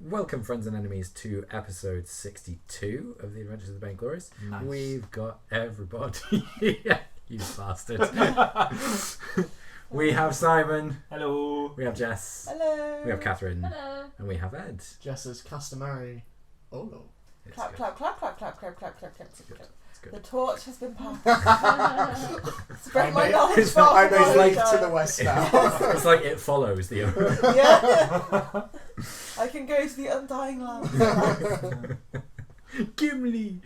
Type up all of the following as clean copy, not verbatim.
Welcome, friends and enemies, to episode 62 of the Adventures of the Bane Glorious. Nice. We've got everybody here. You bastard. We have Simon. Hello. We have Jess. Hello. We have Kathryn. Hello. And we have Ed. Jess's customary. Oh no. It's Clap, good. clap, clap, clap, clap, clap, clap, clap, clap. It's good. It's good. The torch has been passed. Spread my knowledge it's far I from know link Monica. to the west now. It's like it follows the Yeah. I can go to the Undying Land. Gimli.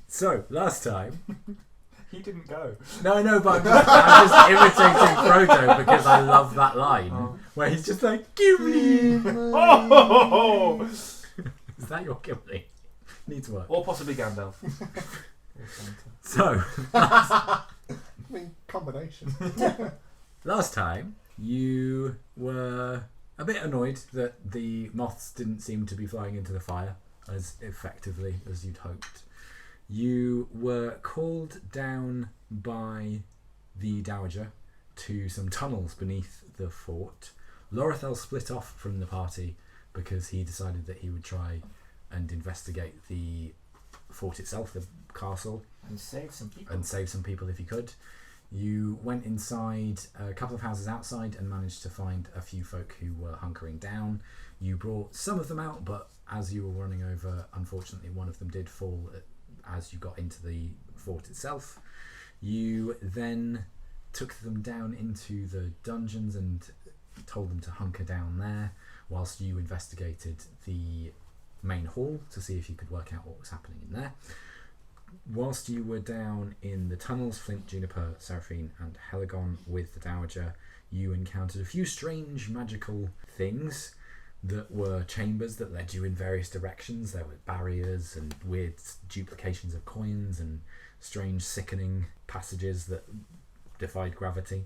So, last time... He didn't go. No, but I'm just imitating Frodo because I love that line where he's just like, Gimli! Oh! Is that your Gimli? Needs work. Or possibly Gandalf. So, I mean, combination. last time you were a bit annoyed that the moths didn't seem to be flying into the fire as effectively as you'd hoped. You were called down by the Dowager to some tunnels beneath the fort. Lor'athel split off from the party because he decided that he would try and investigate the fort itself, the castle, And save some people. and save some people if he could. You went inside a couple of houses outside and managed to find a few folk who were hunkering down. You brought some of them out, but as you were running over, unfortunately one of them did fall as you got into the fort itself. You then took them down into the dungeons and told them to hunker down there whilst you investigated the main hall to see if you could work out what was happening in there. Whilst you were down in the tunnels, Flint, Juniper, Seraphine and Helagon with the Dowager, you encountered a few strange magical things that were chambers that led you in various directions. There were barriers and weird duplications of coins and strange sickening passages that defied gravity.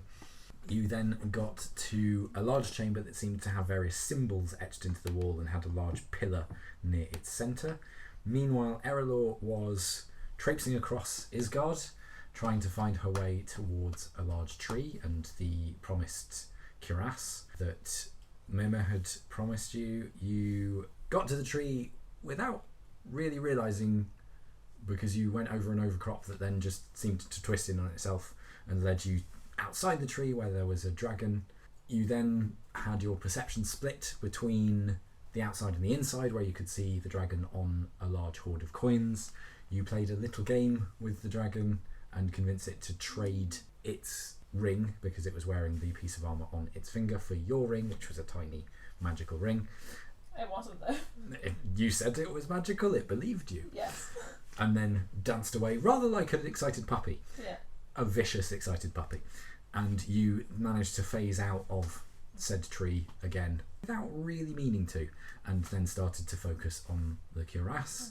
You then got to a large chamber that seemed to have various symbols etched into the wall and had a large pillar near its centre. Meanwhile, Erallur was traipsing across Ysgard, trying to find her way towards a large tree and the promised cuirass that Mima had promised you. You got to the tree without really realising, because you went over an overcrop that then just seemed to twist in on itself and led you outside the tree where there was a dragon. You then had your perception split between the outside and the inside, where you could see the dragon on a large hoard of coins. You played a little game with the dragon and convinced it to trade its ring, because it was wearing the piece of armour on its finger, for your ring, which was a tiny magical ring. It wasn't though. If you said it was magical, it believed you. Yes. And then danced away rather like an excited puppy. Yeah. A vicious excited puppy. And you managed to phase out of said tree again without really meaning to, and then started to focus on the cuirass.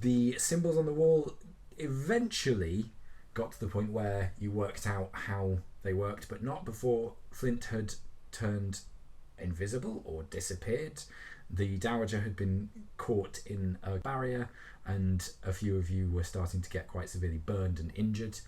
The symbols on the wall eventually got to the point where you worked out how they worked, but not before Flint had turned invisible or disappeared. The Dowager had been caught in a barrier, and a few of you were starting to get quite severely burned and injured.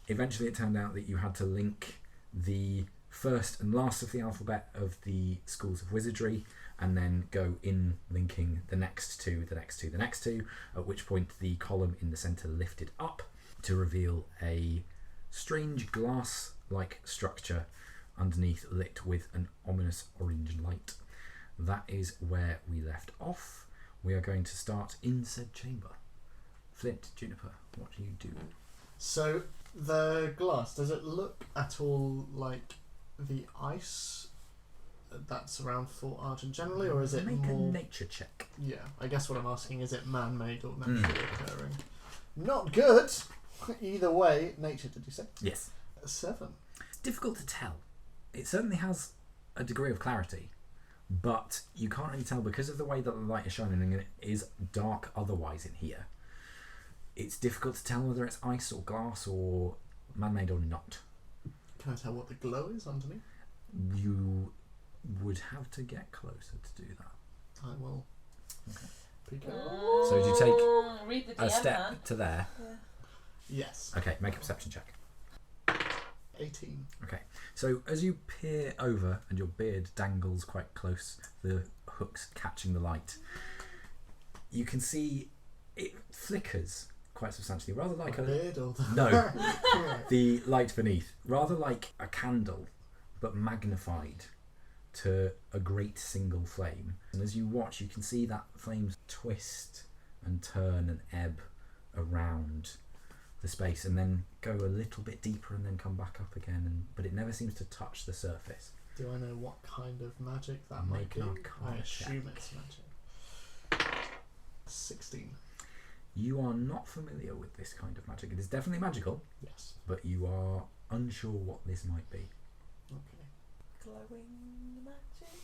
Eventually it turned out that you had to link the first and last of the alphabet of the schools of wizardry, and then go in linking the next two, at which point the column in the centre lifted up to reveal a strange glass-like structure underneath, lit with an ominous orange light. That is where we left off. We are going to start in said chamber. Flint, Juniper, what do you do? So, the glass, does it look at all like the ice that's around Fort Argent generally, or is it Make more... a nature check. Yeah, I guess what I'm asking, is it man-made or naturally occurring? Not good! Either way, nature, did you say? Yes. 7. It's difficult to tell. It certainly has a degree of clarity, but you can't really tell because of the way that the light is shining, and it is dark otherwise in here. It's difficult to tell whether it's ice or glass or man-made or not. Can I tell what the glow is underneath? You would have to get closer to do that. I will. Okay. Peek out. So do you take Read the a DM, step man. to there? Yeah. Yes. Okay, make a perception check. 18. Okay, so as you peer over and your beard dangles quite close, the hooks catching the light. You can see it flickers quite substantially, rather like no, the light beneath, rather like a candle, but magnified to a great single flame. And as you watch, you can see that flames twist and turn and ebb around the space, and then go a little bit deeper and then come back up again. But it never seems to touch the surface. Do I know what kind of magic that might Make be? an Arcana I assume check. it's magic. 16. You are not familiar with this kind of magic. It is definitely magical, Yes. but you are unsure what this might be. Okay. Glowing magic.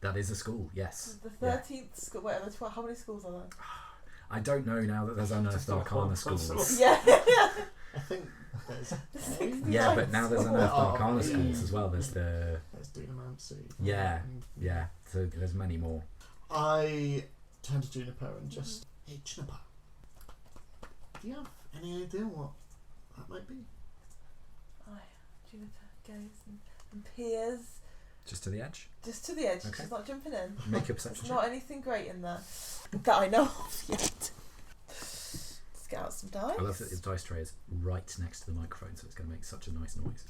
That is a school, yes. The Yeah. 13th school. Wait, the 12. How many schools are there? I don't know now that there's unearthed Arcana schools. Yeah. I think there's Yeah, but now there's unearthed Oh, Arcana yeah. schools as well. There's there's Dunamancy. Yeah. so there's many more. I turn to Juniper and just, hey Juniper, do you have any idea what that might be? Juniper goes and peers Just to the edge. just to the edge. Okay. She's not jumping in. Make a perception There's check. not anything great in there that I know of yet. Let's get out some dice. I love that the dice tray is right next to the microphone, so it's going to make such a nice noise.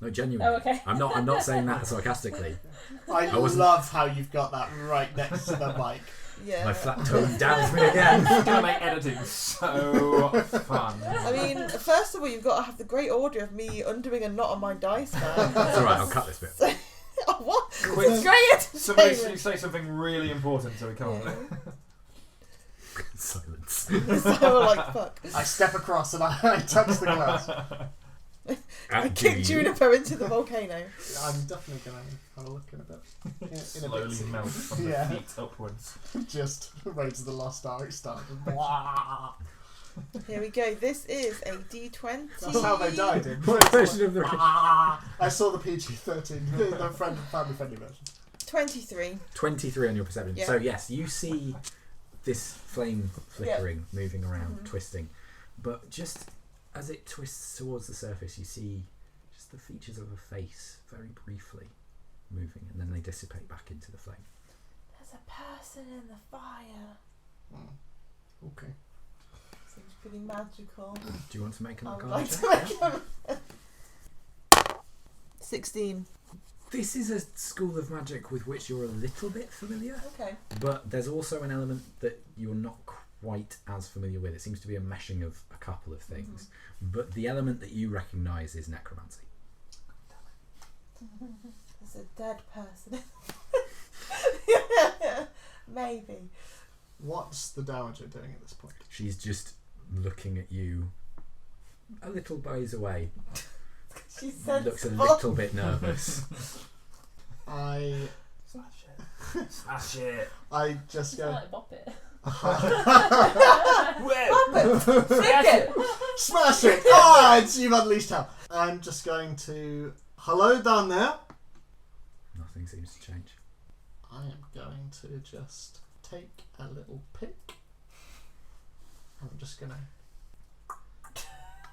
No, genuinely. Oh, okay. I'm not saying that sarcastically. I wasn't- love how you've got that right next to the mic. Yeah. My flat tone downs me again. It's going to make editing so fun. I mean, first of all, you've got to have the great audio of me undoing a knot on my dice man. It's alright, I'll cut this bit. Oh, what? Quick. It's great Somebody entertainment. say something really important so we can't. Yeah. Silence. So we're like, fuck. I step across and I touch the glass. I And kicked do you? Juniper into the volcano. I'm definitely going to have a look in a bit. In a Slowly bit. melt from Yeah. the feet upwards. Just Raiders of the Lost Ark style. Here we go. This is a D20. That's how they died in. What version of the... I saw the PG-13, the family friendly version. 23. 23 on your perception. Yeah. So yes, you see this flame flickering, moving around, Mhm. twisting. But just as it twists towards the surface, you see just the features of a face very briefly moving, and then they dissipate back into the flame. There's a person in the fire. Okay. Seems pretty magical. Do you want to make an I would Arcana like check? to make 16. This is a school of magic with which you're a little bit familiar, Okay. but there's also an element that you're not quite as familiar with. It seems to be a meshing of a couple of things, but the element that you recognise is necromancy. There's a dead person. Maybe. What's the Dowager doing at this point? She's just looking at you a little ways away. She said Looks a little bit nervous. I Smash it. just It's go, like bop it. Flick it! smash it! Ah, it's you've unleashed hell. I'm just going to, hello down there. Nothing seems to change. I am going to just take a little pick. I'm just going to,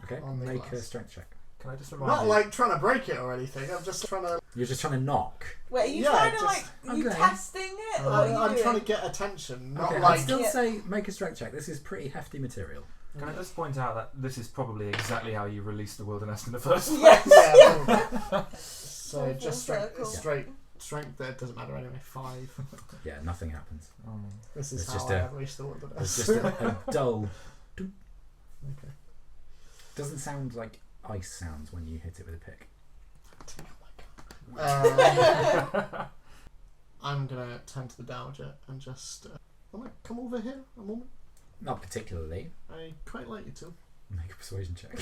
Okay, On the make a glass. strength check. Can I just remind not you? like trying to break it or anything, I'm just trying to, You're just trying to knock. Wait, are you Yeah, trying to just- like, are you Okay. testing it? Or are you I'm doing? trying to get attention, not Okay, I'd like, still Yeah. say make a strength check. This is pretty hefty material. Can I just point out that this is probably exactly how you released the wilderness in the first place? Yes. yeah, so Full just circle. strength there, doesn't matter anyway, 5. Yeah, nothing happens. This is It's how just I a- have reached the wilderness. There's just a dull... Okay. Doesn't sound like ice sounds when you hit it with a pick. I'm gonna turn to the Dowager and just come over here a moment. Not particularly. I quite like you to. Make a persuasion check.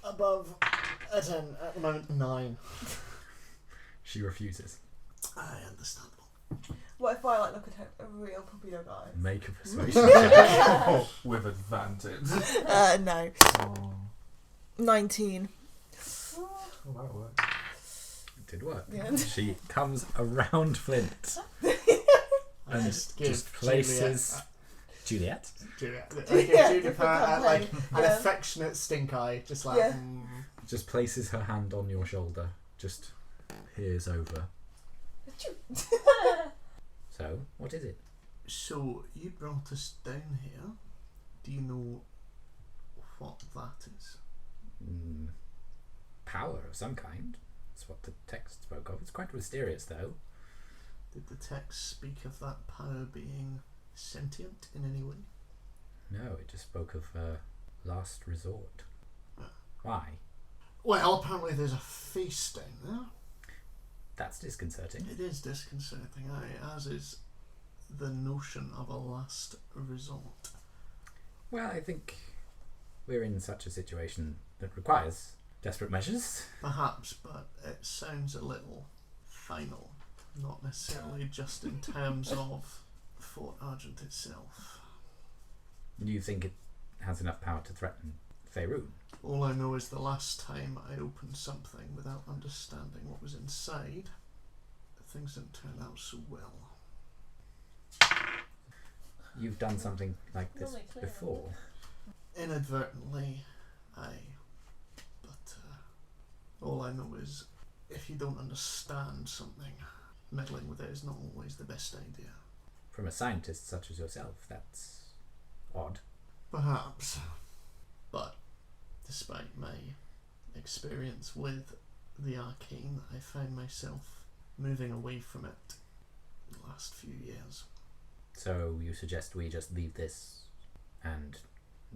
Above a 10 at the moment, 9. She refuses. Understandable. What if I like look at her a real puppy dog eyes? Make a persuasion check. With advantage. No. Oh, 19. that worked. It did work. Yeah. She comes around Flint I and just give places... Juliet? Juliet. I give Yeah, Juniper different like campaign. an Yeah. affectionate stink eye, just like. Yeah. Just places her hand on your shoulder. Just peers over. So, what is it? So, you brought us down here. Do you know what that is? Power of some kind. That's what the text spoke of. It's quite mysterious, though. Did the text speak of that power being sentient in any way? No, it just spoke of last resort. Why? Well, apparently there's a feast down there. That's disconcerting. It is disconcerting, aye, as is the notion of a last resort. Well, I think we're in such a situation that requires desperate measures. Perhaps, but it sounds a little final. Not necessarily just in terms of Fort Argent itself. Do you think it has enough power to threaten Faerun? All I know is the last time I opened something without understanding what was inside, things didn't turn out so well. You've done something like this before. Inadvertently, aye. But all I know is if you don't understand something, meddling with it is not always the best idea. From a scientist such as yourself, that's odd. Perhaps. But despite my experience with the arcane, I found myself moving away from it the last few years. So you suggest we just leave this and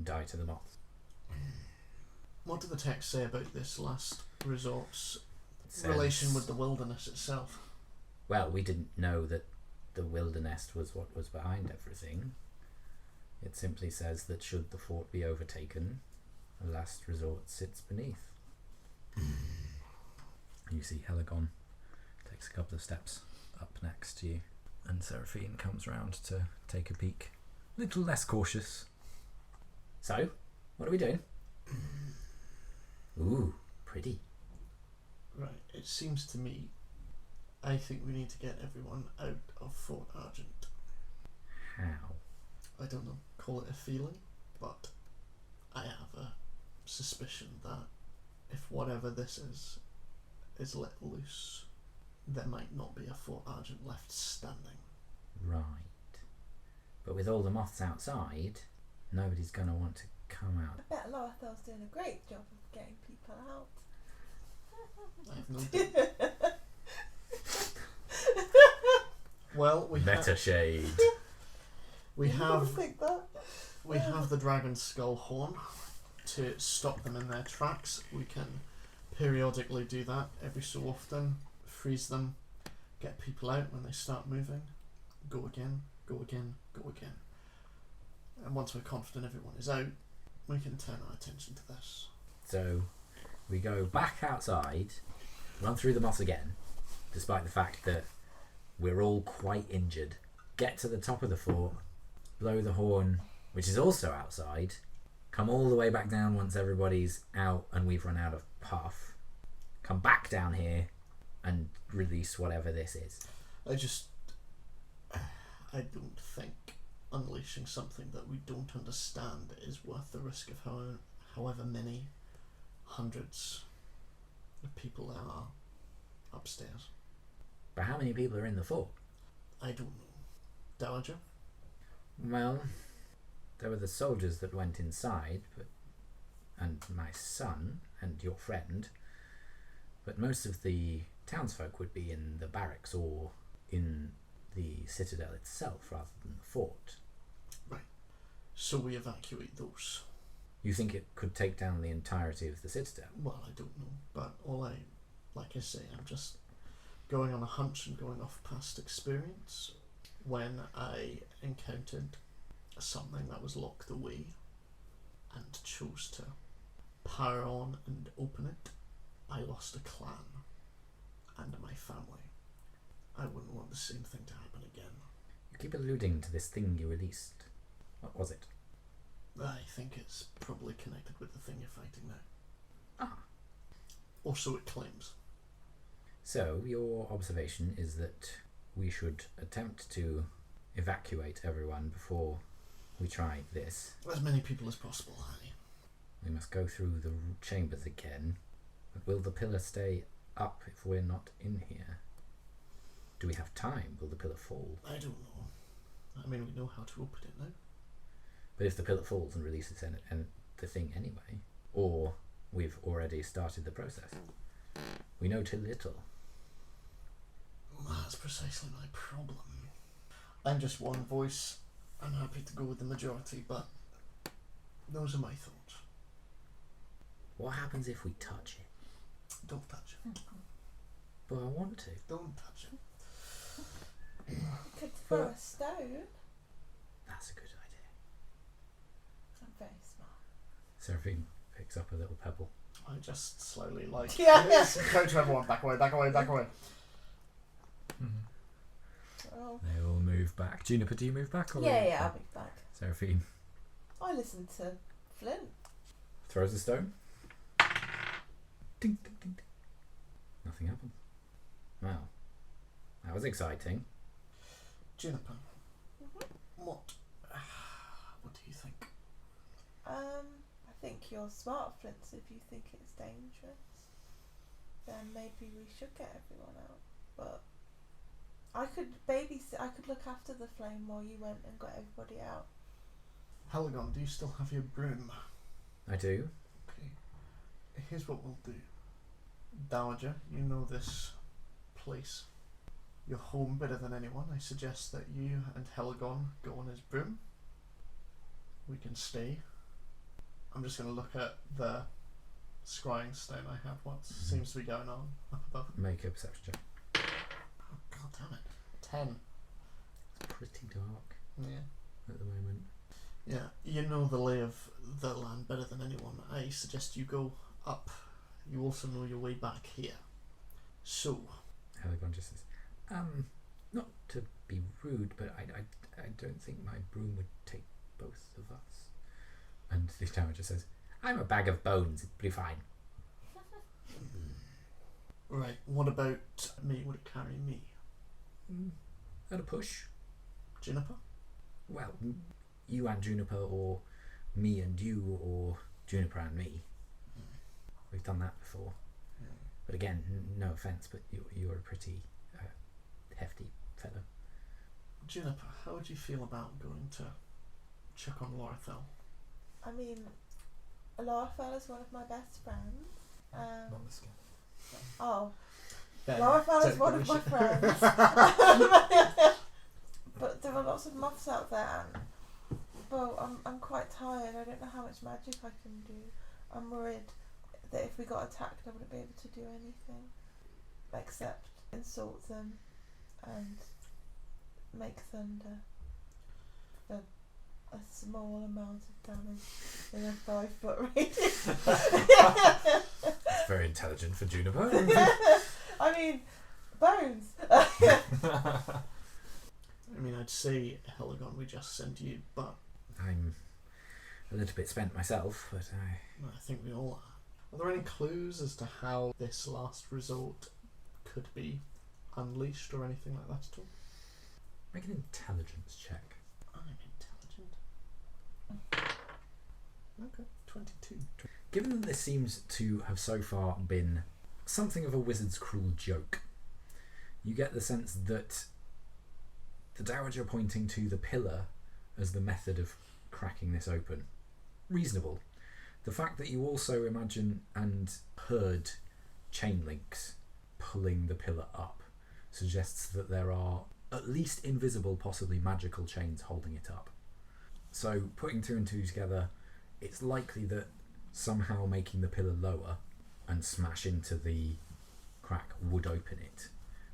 die to the moths? What did the text say about this last resort's Says- relation with the wilderness itself? Well, we didn't know that the wilderness was what was behind everything. It simply says that should the fort be overtaken, a last resort sits beneath. You see Helagon takes a couple of steps up next to you, and Seraphine comes round to take a peek. A little less cautious. So, what are we doing? Ooh, pretty. Right, it seems to me I think we need to get everyone out of Fort Argent. How? I don't know, call it a feeling, but I have a suspicion that if whatever this is let loose, there might not be a Fort Argent left standing. Right. But with all the moths outside, nobody's going to want to come out. I bet Lor'athel's doing a great job of getting people out. I have no doubt. Well, Meta shade. we You have think that? we have the dragon skull horn to stop them in their tracks. We can periodically do that every so often, freeze them, get people out when they start moving, go again, go again, go again. And once we're confident everyone is out, we can turn our attention to this. So we go back outside, run through the moss again, despite the fact that we're all quite injured. Get to the top of the fort, blow the horn, which is also outside, come all the way back down once everybody's out and we've run out of puff, come back down here and release whatever this is. I don't think unleashing something that we don't understand is worth the risk of however many hundreds of people there are upstairs. But how many people are in the fort? I don't know. Dowager? Well, there were the soldiers that went inside, and my son and your friend, but most of the townsfolk would be in the barracks or in the citadel itself rather than the fort. Right. So we evacuate those. You think it could take down the entirety of the citadel? Well, I don't know, but like I say, I'm just going on a hunch and going off past experience. When I encountered something that was locked away and chose to power on and open it, I lost a clan and my family. I wouldn't want the same thing to happen again. You keep alluding to this thing you released. What was it? I think it's probably connected with the thing you're fighting now. Ah. Or so it claims. So, your observation is that we should attempt to evacuate everyone before we try this. As many people as possible, aye. We must go through the chambers again. But will the pillar stay up if we're not in here? Do we have time? Will the pillar fall? I don't know. I mean, we know how to open it now. But if the pillar falls and releases the thing anyway, or we've already started the process, we know too little. That's precisely my problem. I'm just one voice. I'm happy to go with the majority, but those are my thoughts. What happens if we touch it? Don't touch it. But I want to. Don't touch it. You could throw a stone. That's a good idea. I'm very smart. Seraphine picks up a little pebble. I just slowly go to everyone, back away. Oh. They all move back. Juniper, do you move back? Or Yeah, I'll be back. Seraphine I listened to Flint. throws a stone. Ding, ding, ding, ding. Nothing happened. Wow. That was exciting. Juniper, what do you think? I think you're smart, Flint. So if you think it's dangerous, then maybe we should get everyone out. But I could look after the flame while you went and got everybody out. Helagon, do you still have your broom? I do. Okay. Here's what we'll do. Dowager, you know this place. You're home better than anyone. I suggest that you and Helagon go on his broom. We can stay. I'm just going to look at the scrying stone I have. What seems to be going on up above? Make a perception check. Oh, God damn it. 10. It's pretty dark Yeah. at the moment. Yeah, you know the lay of the land better than anyone. I suggest you go up. You also know your way back here. So, Helagon just says, not to be rude, but I don't think my broom would take both of us. And the tower just says, I'm a bag of bones, it'll be fine. right, what about me? Would it carry me? At a push. Juniper? Well, you and Juniper, or me and you, or Juniper and me. We've done that before. But again, no offence, but you're a pretty hefty fellow. Juniper, how would you feel about going to check on Lor'athel? I mean, Lor'athel is one of my best friends. Not the skin. Oh, Ben, Lor'athel is don't one give of a my shit. friends. But there are lots of moths out there, and well, I'm quite tired. I don't know how much magic I can do. I'm worried that if we got attacked, I wouldn't be able to do anything except insult them and make thunder for a small amount of damage in a 5-foot radius. It's very intelligent for Juniper. I mean, bones. I mean, I'd say, Helagon, we just send you, but I'm a little bit spent myself, but I think we all are. Are there any clues as to how this last resort could be unleashed or anything like that at all? make an intelligence check. I'm intelligent. Okay, 22. Given that this seems to have so far been something of a wizard's cruel joke, you get the sense that the Dowager pointing to the pillar as the method of cracking this open. Reasonable. The fact that you also imagine and heard chain links pulling the pillar up suggests that there are at least invisible, possibly magical chains holding it up. So putting two and two together, it's likely that somehow making the pillar lower and smash into the crack would open it.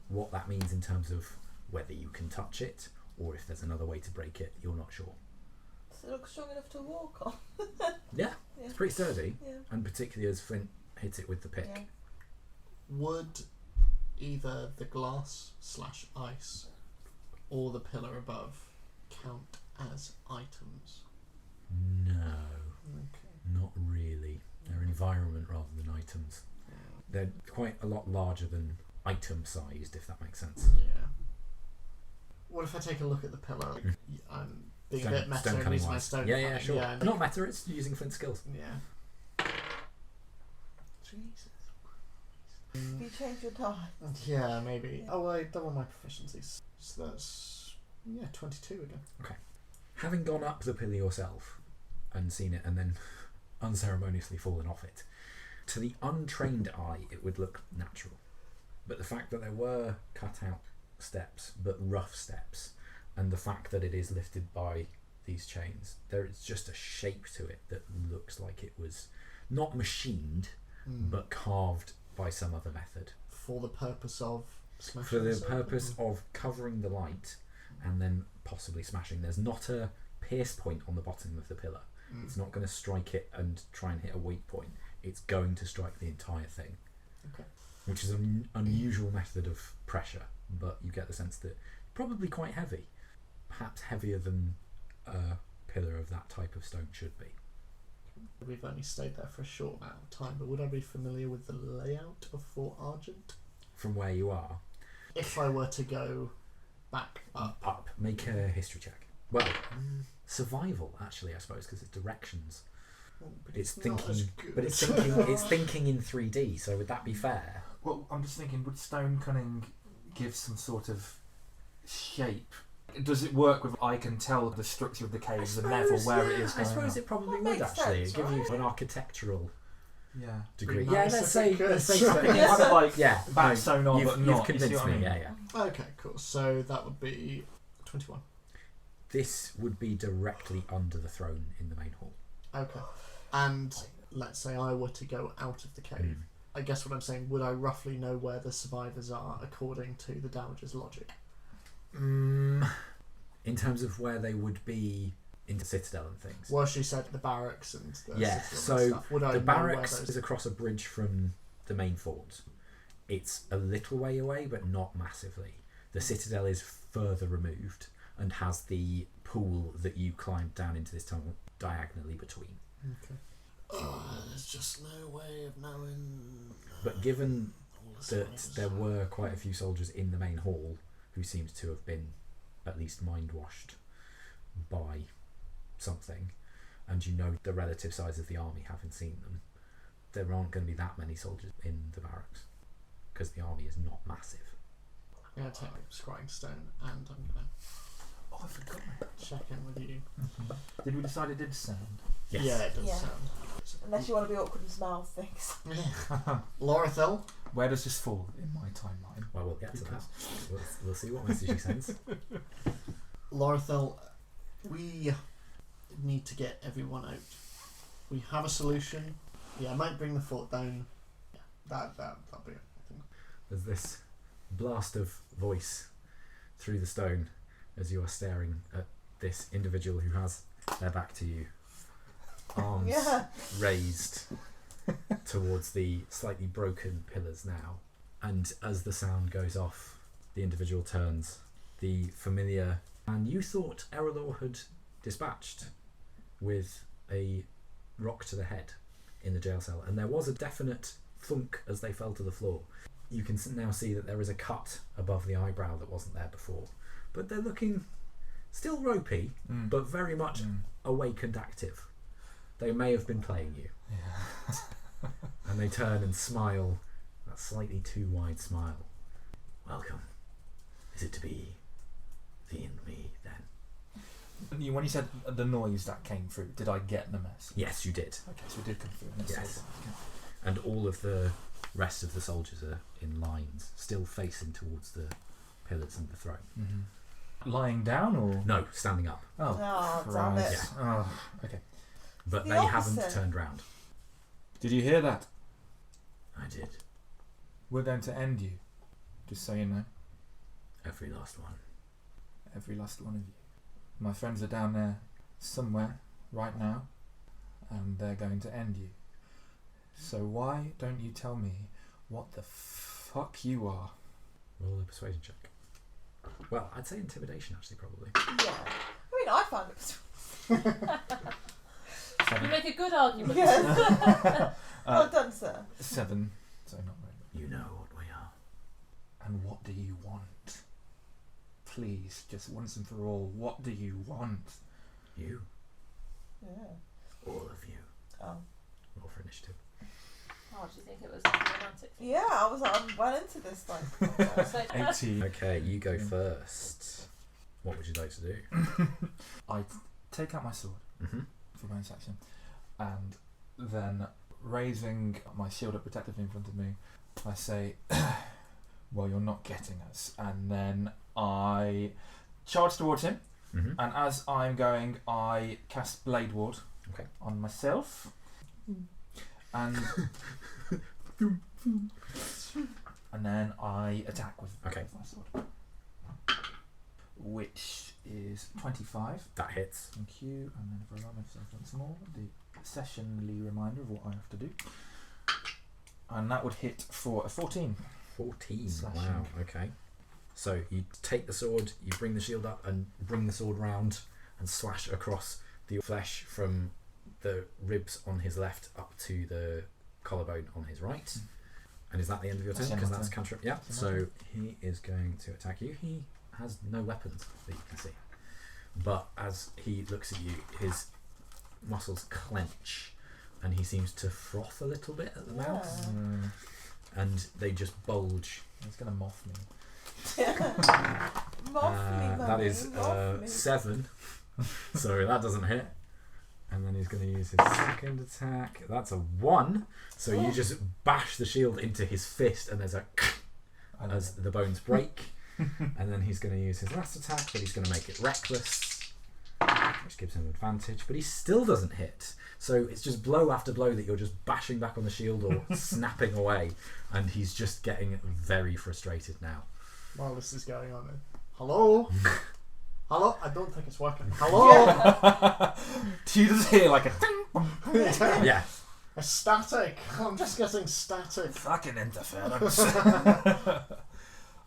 What that means in terms of whether you can touch it or if there's another way to break it, you're not sure. Does it look strong enough to walk on? Yeah, Yeah. it's pretty sturdy, Yeah. and particularly as Flint hits it with the pick. Yeah. Would either the glass/ice or the pillar above count as items? No, Okay. not really. They're environment rather than items. They're quite a lot larger than item sized, if that makes sense. Yeah. What if I take a look at the pillar? I'm being a bit meta and use my stone. Yeah, yeah, sure. Yeah, Not meta, it's using Flint's skills. yeah. Jesus. Have you changed your die? Yeah, maybe. Oh, I double my proficiencies. So that's 22 again. Having gone up the pillar yourself and seen it and then unceremoniously fallen off it, to the untrained eye it would look natural. But the fact that there were cut out steps, but rough steps, and the fact that it is lifted by these chains, there is just a shape to it that looks like it was not machined, but carved by some other method. For the purpose of smashing. For the purpose of covering the light and then possibly smashing. There's not a pierce point on the bottom of the pillar. It's not going to strike it and try and hit a weak point. It's going to strike the entire thing. Okay. Which is an unusual method of pressure, but you get the sense that probably quite heavy. Perhaps heavier than a pillar of that type of stone should be. We've only stayed there for a short amount of time, but would I be familiar with the layout of Fort Argent? From where you are, If I were to go back up. make a history check. Well, survival actually, I suppose, because it's directions. But It's not as thinking, good. but it's thinking in 3D. So would that be fair? Well, I'm just thinking, would stone cunning give some sort of shape? Does it work with I can tell the structure of the caves and therefore where it is I going suppose up? it probably That would makes actually. sense, It'd give you right? an architectural Yeah. degree. Be Yeah, nice let's if say it could. let's say Kind something. Kind of like Yeah, back no, sewn on, you've but not. You see convinced what I me. mean? Yeah. Okay, cool. So that would be 21. This would be directly under the throne in the main hall. Okay. And let's say I were to go out of the cave. I guess what I'm saying, would I roughly know where the survivors are according to the Dowager's logic? In terms of where they would be in the citadel and things. Well, she said the barracks and the Yeah, citadel so and stuff. Would I the know barracks where those... is across a bridge from the main fort. It's a little way away, but not massively. The citadel is further removed and has the pool that you climbed down into this tunnel diagonally between. Okay. There's just no way of knowing. But given all the that survivors. there were quite a few soldiers in the main hall who seemed to have been at least mind washed by something, and you know the relative size of the army, having seen them, there aren't going to be that many soldiers in the barracks because the army is not massive. I'm going to take scrying stone and I'm going Oh, I forgot. to check in with you. Did we decide it did sound? Yes. Yeah, it does Yeah. sound. Unless you want to be awkward and smell things. Yeah. Lor'athel. Where does this fall in my timeline? Well, we'll get to that. We'll see what message he sends. Lor'athel, we need to get everyone out. We have a solution. Yeah, I might bring the fort down. Yeah, that'll be it. I think. There's this blast of voice through the stone as you are staring at this individual who has their back to you, arms Yeah. raised towards the slightly broken pillars now. And as the sound goes off, the individual turns. The familiar man you thought Erallur had dispatched with a rock to the head in the jail cell, and there was a definite thunk as they fell to the floor. You can now see that there is a cut above the eyebrow that wasn't there before, but they're looking still ropey, but very much awake and active. They may have been playing you. Yeah. And they turn and smile, that slightly too wide smile. Welcome. Is it to be thee and me then? When you said the noise that came through, did I get the mess? Yes, you did. Okay, so it did come through. And it's Yes. all right. And all of the rest of the soldiers are in lines, still facing towards the pillars and the throne. Mm-hmm. Lying down or? No, standing up. Oh, Oh, damn it. Christ. Oh, okay. But The they haven't opposite. turned round. Did you hear that? I did. We're going to end you. Just so you know. Every last one. Every last one of you. My friends are down there somewhere right now, and they're going to end you. So why don't you tell me what the fuck you are? Roll a persuasion check. Well, I'd say intimidation actually, probably. Yeah. I mean, I found it. You make a good argument. Yes. Well done, sir. 7. So not very. You know what we are. And what do you want? Please, just once and for all, what do you want? You. Yeah. All of you. Oh. Roll for initiative. Oh, Oh, do you think it was like a romantic thing? Yeah, I was like, I'm well into this. Like, So, 18. Okay, you go first. What would you like to do? I take out my sword Mm-hmm. for bonus action, and then raising my shield up protectively in front of me, I say, well, you're not getting us. And then I charge towards him, Mm-hmm. and as I'm going, I cast Blade Ward Okay. on myself. And and then I attack with Okay. my sword, which is 25. That hits. Thank you. And then if I allow myself once more, the sessionally reminder of what I have to do, and that would hit for a 14. 14. Slashing. Wow. Okay. So you take the sword, you bring the shield up, and bring the sword round and slash across the flesh from the ribs on his left up to the collarbone on his right. And is that the end of your turn? That's Because my that's turn. cantrip. Yeah. That's my So he is going to attack you. He has no weapons that you can see. But as he looks at you, his muscles clench and he seems to froth a little bit at the mouth. And they just bulge. It's going to moth me. That is 7. So that doesn't hit. And then he's going to use his second attack. That's a 1. So you just bash the shield into his fist and there's a as the bones break. And then he's going to use his last attack, but he's going to make it reckless, which gives him advantage. But he still doesn't hit. So it's just blow after blow that you're just bashing back on the shield or snapping away. And he's just getting very frustrated now. While this is going on, hello? Hello? I don't think it's working. Hello? Do you just hear like a ding? Yeah. A static. I'm just getting static. Fucking interference.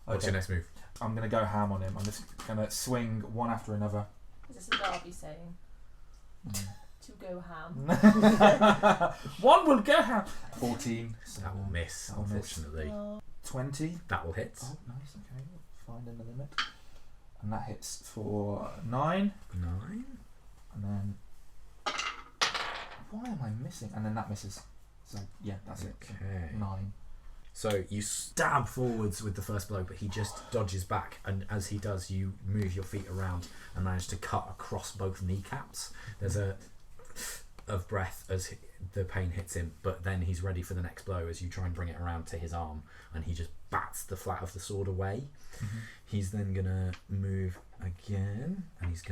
What's your next move? I'm going to go ham on him. I'm just going to swing one after another. Is this a Derby saying? To go ham. One will go ham. 14. So That will miss, that will miss. unfortunately. 20. That will hit. Oh, nice. Okay. Finding the limit. And that hits for 9. 9. And then... Why am I missing? And then that misses. So, yeah, that's it. Okay. 9. So you stab forwards with the first blow, but he just dodges back, and as he does, you move your feet around and manage to cut across both kneecaps. There's a of breath as the pain hits him, but then he's ready for the next blow as you try and bring it around to his arm, and he just bats the flat of the sword away. Mm-hmm. He's then gonna move again, and he's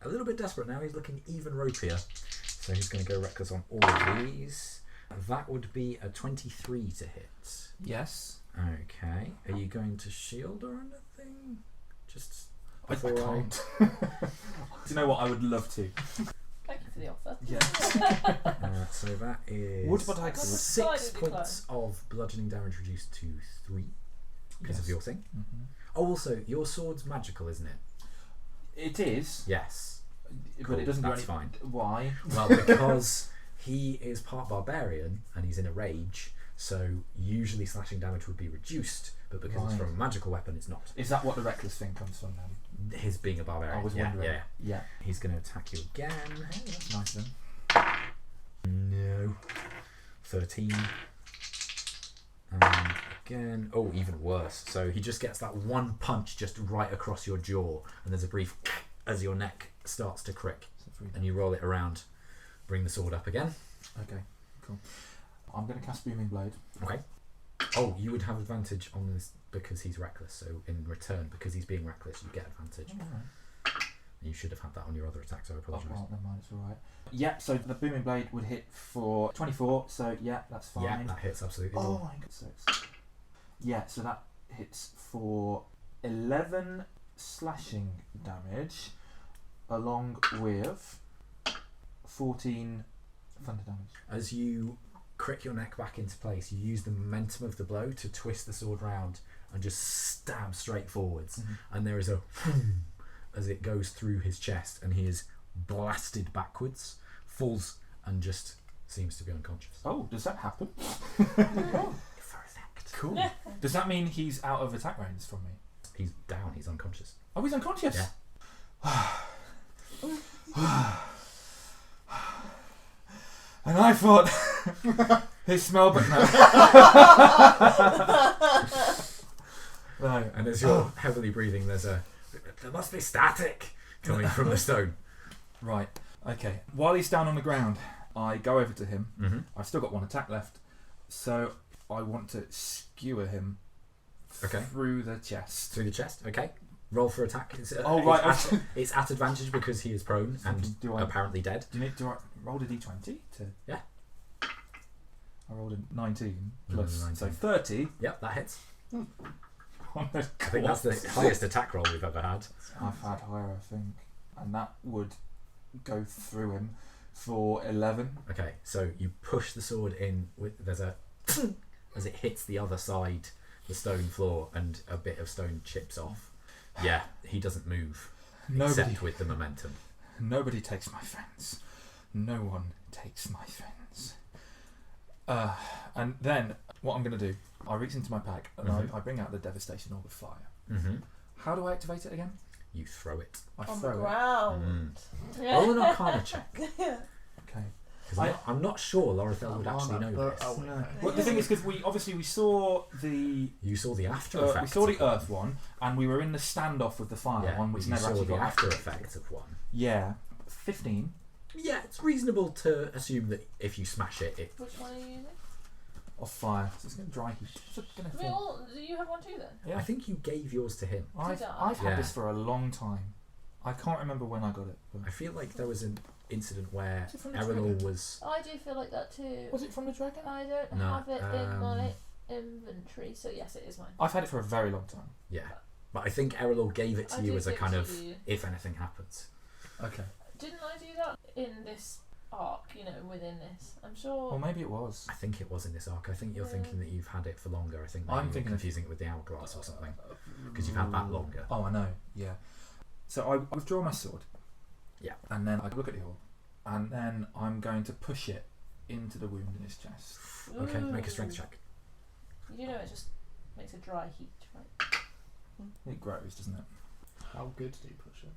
a little bit desperate now. He's looking even ropier, so he's gonna go reckless on all of these. That would be a 23 to hit. Yes. Okay. Are you going to shield or anything? Just I before can't. Do you know what? I would love to. Thank you for the offer. Yeah. So that is Would but I could. 6 Slightly points of bludgeoning damage reduced to 3 because of Yes. your thing. Mm-hmm. Oh, also, your sword's magical, isn't it? It is. Yes. But Cool, it doesn't do that's any... fine. Why? Well, because he is part barbarian and he's in a rage, so usually slashing damage would be reduced, but because it's Right. from a magical weapon, it's not. Is that what the reckless thing comes from then? His being a barbarian. I was yeah, wondering. yeah. Yeah. He's going to attack you again. Oh, that's nice then. No. 13. And again. Oh, even worse. So he just gets that one punch just right across your jaw, and there's a brief as your neck starts to crick, So 3 and you roll it around. Bring the sword up again. Okay, cool. I'm going to cast Booming Blade. Okay. Oh, you would have advantage on this because he's reckless. So in return, because he's being reckless, you get advantage. Alright. You should have had that on your other attack, so I Oh, apologise. well, never mind, it's alright. Yeah, so the Booming Blade would hit for 24, so yeah, that's fine. Yeah, that hits absolutely. Oh my god, 6. Yeah, so that hits for 11 slashing damage, along with 14 thunder damage. As you crick your neck back into place, you use the momentum of the blow to twist the sword round and just stab straight forwards. Mm-hmm. And there is a as it goes through his chest, and he is blasted backwards, falls, and just seems to be unconscious. Oh, does that happen? For effect. Cool. Does that mean he's out of attack range from me? He's down. He's unconscious. Oh, he's unconscious? Yeah. And I thought, his smell, but no. No. And as you're heavily breathing, there must be static coming from the stone. Right. Okay. While he's down on the ground, I go over to him. Mm-hmm. I've still got one attack left, so I want to skewer him through the chest. Through the chest, okay. Roll for attack. It's at advantage because he is prone and apparently dead. Do I roll a d20? Yeah. I rolled a 19 plus, 19. so 30. Yep, that hits. On the I think that's the highest attack roll we've ever had. I've had higher, I think. And that would go through him for 11. Okay, so you push the sword in with as it hits the other side, the stone floor, and a bit of stone chips off. Yeah, he doesn't move. Except with the momentum. Nobody takes my friends. No one takes my friends. And then what I'm going to do, I reach into my pack and I bring out the devastation orb of fire. Mm-hmm. How do I activate it again? You throw it. I On throw the it. ground. Roll an Arcana check. Okay. Because I'm not sure Lor'athel would actually know this. Well, the thing is, because we saw the... You saw the after effects. we saw the earth one, and we were in the standoff with the fire one, which you never saw actually the got after activated. effects of one. Yeah. 15. Yeah, it's reasonable to assume that if you smash it, Which one are you using? Of fire. So it's going to dry heat. It's gonna fall. Do you have one too then? Yeah. I think you gave yours to him. I've I? had this for a long time. I can't remember when I got it. But I feel like there was an incident where Was it from the Erallur dragon? was... I do feel like that too. was it from the dragon? I don't No, have it in my inventory, so yes, it is mine. I've had it for a very long time. Yeah. But I think Erallur gave it to I you did as a give kind it of, to you. if anything happens. Okay. Didn't I do that in this arc, within this? I'm sure. Well, maybe it was. I think it was in this arc. I think you're thinking that you've had it for longer. I think I'm maybe you're thinking of- confusing it with the hourglass or something. Because you've had that longer. Oh, I know. Yeah. So I withdraw my sword. Yeah. And then I look at the orb. And then I'm going to push it into the wound in his chest. Okay, make a strength check. You know, it just makes a dry heat, right? It grows, doesn't it? How good do you push it?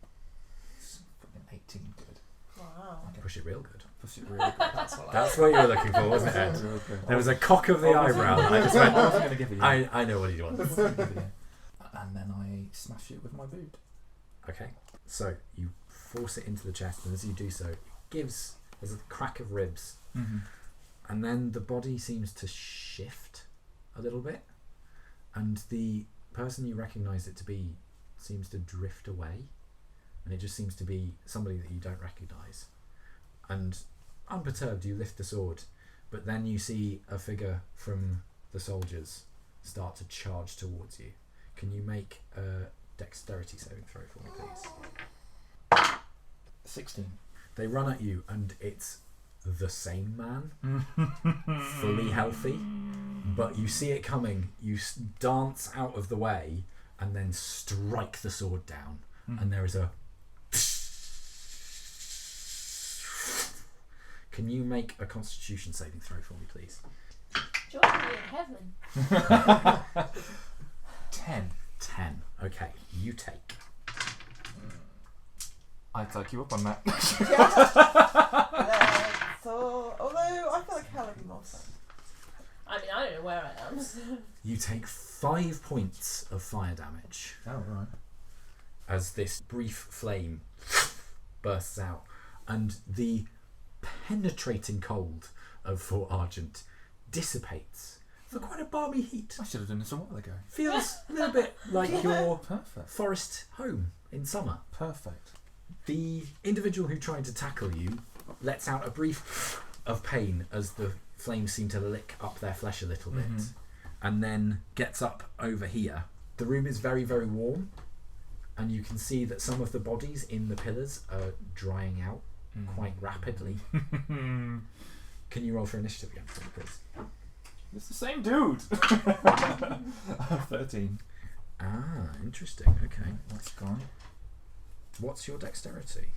It's fucking 18 good. Wow. Push it real good. Push it really good. That's what you were looking for, wasn't it? Real good. There was a cock of the eyebrow. And I just I went, wasn't going to give it you. I know what he wants. And then I smash it with my boot. Okay, so you force it into the chest, and as you do so, there's a crack of ribs, and then the body seems to shift a little bit, and the person you recognise it to be seems to drift away, and it just seems to be somebody that you don't recognise. And unperturbed, you lift the sword, but then you see a figure from the soldiers start to charge towards you. Can you make a dexterity saving throw for me, please? 16. They run at you, and it's the same man, fully healthy, but you see it coming. You dance out of the way and then strike the sword down, and there is a... Can you make a constitution saving throw for me, please? Join me in heaven. 10. 10. Okay, you take. I take you up on that. So, although I feel like hell would be more fun. I mean, I don't know where I am. You take 5 points of fire damage Oh, right. as this brief flame bursts out, and the penetrating cold of Fort Argent dissipates for quite a balmy heat. I should have done this a while ago. Feels a little bit like your Perfect. forest home in summer. Perfect. The individual who tried to tackle you lets out a brief of pain as the flames seem to lick up their flesh a little bit, and then gets up over here. The room is very, very warm, and you can see that some of the bodies in the pillars are drying out quite rapidly. Can you roll for initiative again, please? It's the same dude. 13. Ah, interesting. Okay. That's gone. What's your dexterity?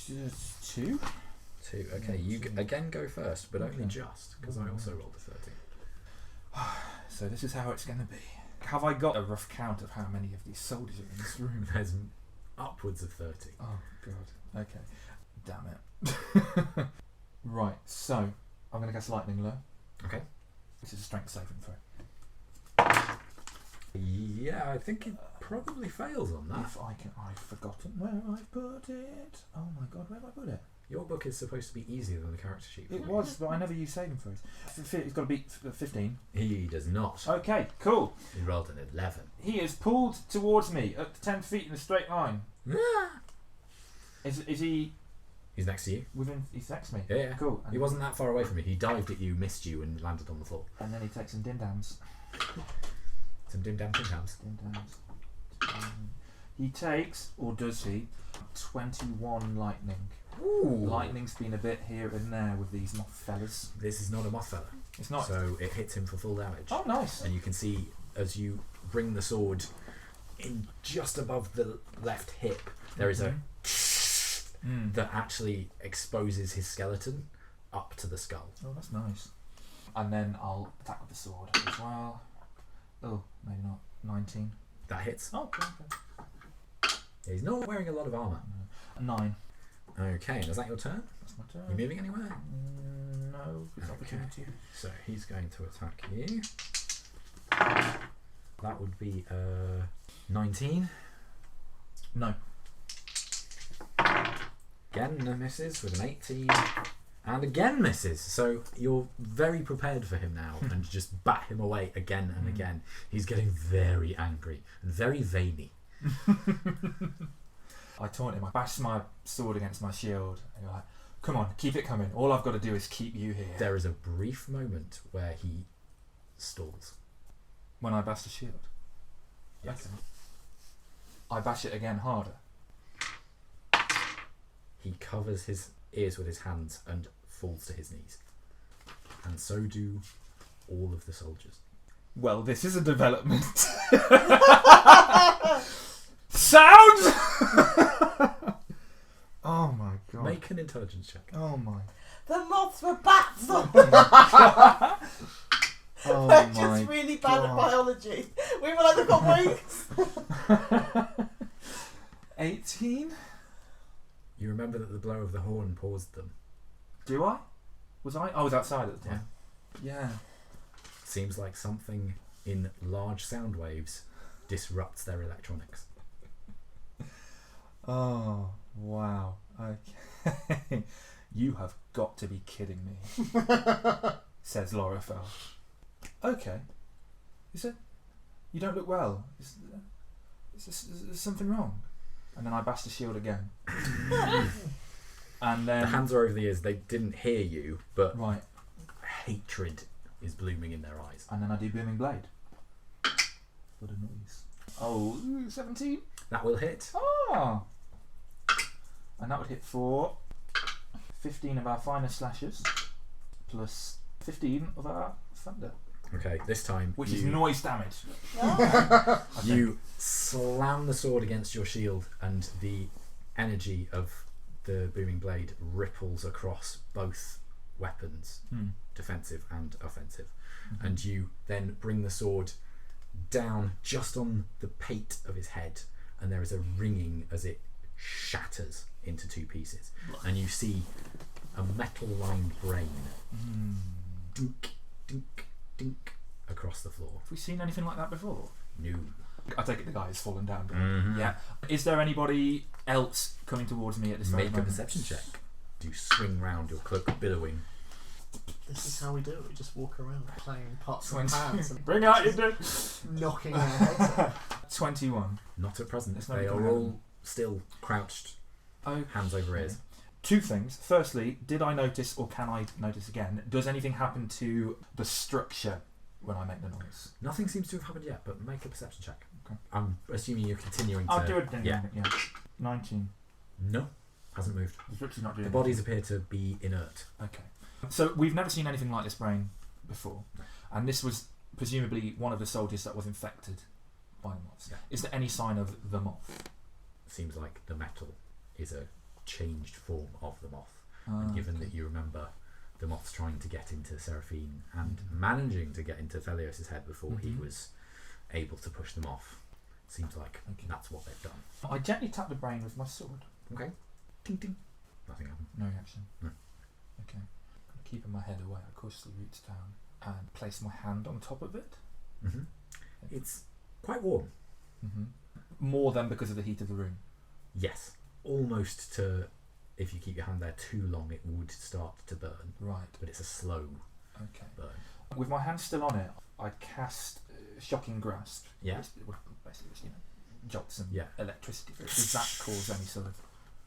2. 2. Okay, you again go first, but only just, because I also rolled a 13. So this is how it's going to be. Have I got a rough count of how many of these soldiers are in this room? There's upwards of 30. Oh, God. Okay. Damn it. Right, so I'm going to guess lightning lure. Okay. This is a strength saving throw. Yeah, I think it probably fails on that. If I can, I've forgotten where I put it. Oh my god, where have I put it? Your book is supposed to be easier than the character sheet. It was, but I never use saving throws. It's got to be 15. He does not. Okay, cool. He rolled an 11. He is pulled towards me at 10 feet in a straight line. Is he He's next to you. within? He's next to me. Yeah. Cool. He wasn't that far away from you. He dived at you, missed you, and landed on the floor. And then he takes some din-dams. Some dim dam tams. Din-dams. He takes, or does he, 21 lightning. Ooh. Lightning's been a bit here and there with these moth fellas. This is not a moth fella. It's not. So it hits him for full damage. Oh, nice. And you can see as you bring the sword in just above the left hip, there is a that actually exposes his skeleton up to the skull. Oh, that's nice. And then I'll attack with the sword as well. Oh, maybe not. 19. That hits. Oh, okay. Yeah, he's not wearing a lot of armour. 9. Okay, and is that your turn? That's my turn. You moving anywhere? No, it's Okay. opportunity. So he's going to attack you. That would be 19. No. Again misses with an 18. And again misses. So you're very prepared for him now and just bat him away again and again. He's getting very angry and very veiny. I taunt him. I bash my sword against my shield. And you're like, come on, keep it coming. All I've got to do is keep you here. There is a brief moment where he stalls. When I bash the shield. Yes. Okay. I bash it again harder. He covers his ears with his hands and falls to his knees. And so do all of the soldiers. Well, this is a development. Sound! Oh my god. Make an intelligence check. Oh my. The moths were bats. Oh They're my just really bad at God. biology. We were like, they've got wings. 18? You remember that the blow of the horn paused them. Do I? Was I? I was outside at the time. Yeah. Seems like something in large sound waves disrupts their electronics. Oh, wow. Okay. You have got to be kidding me, says Lor'athel. Okay. Is it? You don't look well. Is there something wrong? And then I bash the shield again. And then... The hands are over the ears. They didn't hear you, but Right. hatred is blooming in their eyes. And then I do Booming Blade. What a noise. Oh, 17? That will hit. Oh! And that would hit for 15 of our finest slashes, plus 15 of our thunder. Okay, this time Which is noise damage. Oh. you slam the sword against your shield and the energy of the booming blade ripples across both weapons, defensive and offensive. And you then bring the sword down just on the pate of his head, and there is a ringing as it shatters into two pieces, and you see a metal-lined brain dink, dink, dink across the floor. Have we seen anything like that before? No. I take it the guy has fallen down. Mhm. Yeah. Is there anybody else coming towards me at this Make a moment? perception check. Do swing round, your cloak billowing. This is how we do it. We just walk around playing pots and 20. pans and Bring out your dick. knocking our heads out. 21. Not at present. It's not They even are all happening. still crouched, Oh. hands over ears. Two things. Firstly, did I notice, or can I notice again, does anything happen to the structure when I make the noise? Nothing seems to have happened yet, but make a perception check. Okay. I'm assuming you're continuing to... I'll do it then. Yeah. 19. No, hasn't moved. It's literally not doing The bodies appear to be inert. Okay. So we've never seen anything like this brain before. No. And this was presumably one of the soldiers that was infected by the moths. Yeah. Is there any sign of the moth? Seems like the metal is a changed form of the moth. Ah, And given okay. that you remember the moths trying to get into Seraphine and managing to get into Felios' head before he Mhm. was able to push them off, seems like Okay. that's what they've done. I gently tap the brain with my sword. Okay. Ting ting. Nothing happened. No reaction. No. Okay. I'm keeping my head away. I cautiously reach down and place my hand on top of it. Mm-hmm. It's quite warm. Mm-hmm. More than because of the heat of the room. Yes. Almost to, if you keep your hand there too long, it would start to burn. Right. But it's a slow burn. With my hand still on it, I cast Shocking Grasp. Yeah. Which basically just, jolts some Yeah. electricity. Does that cause any sort of...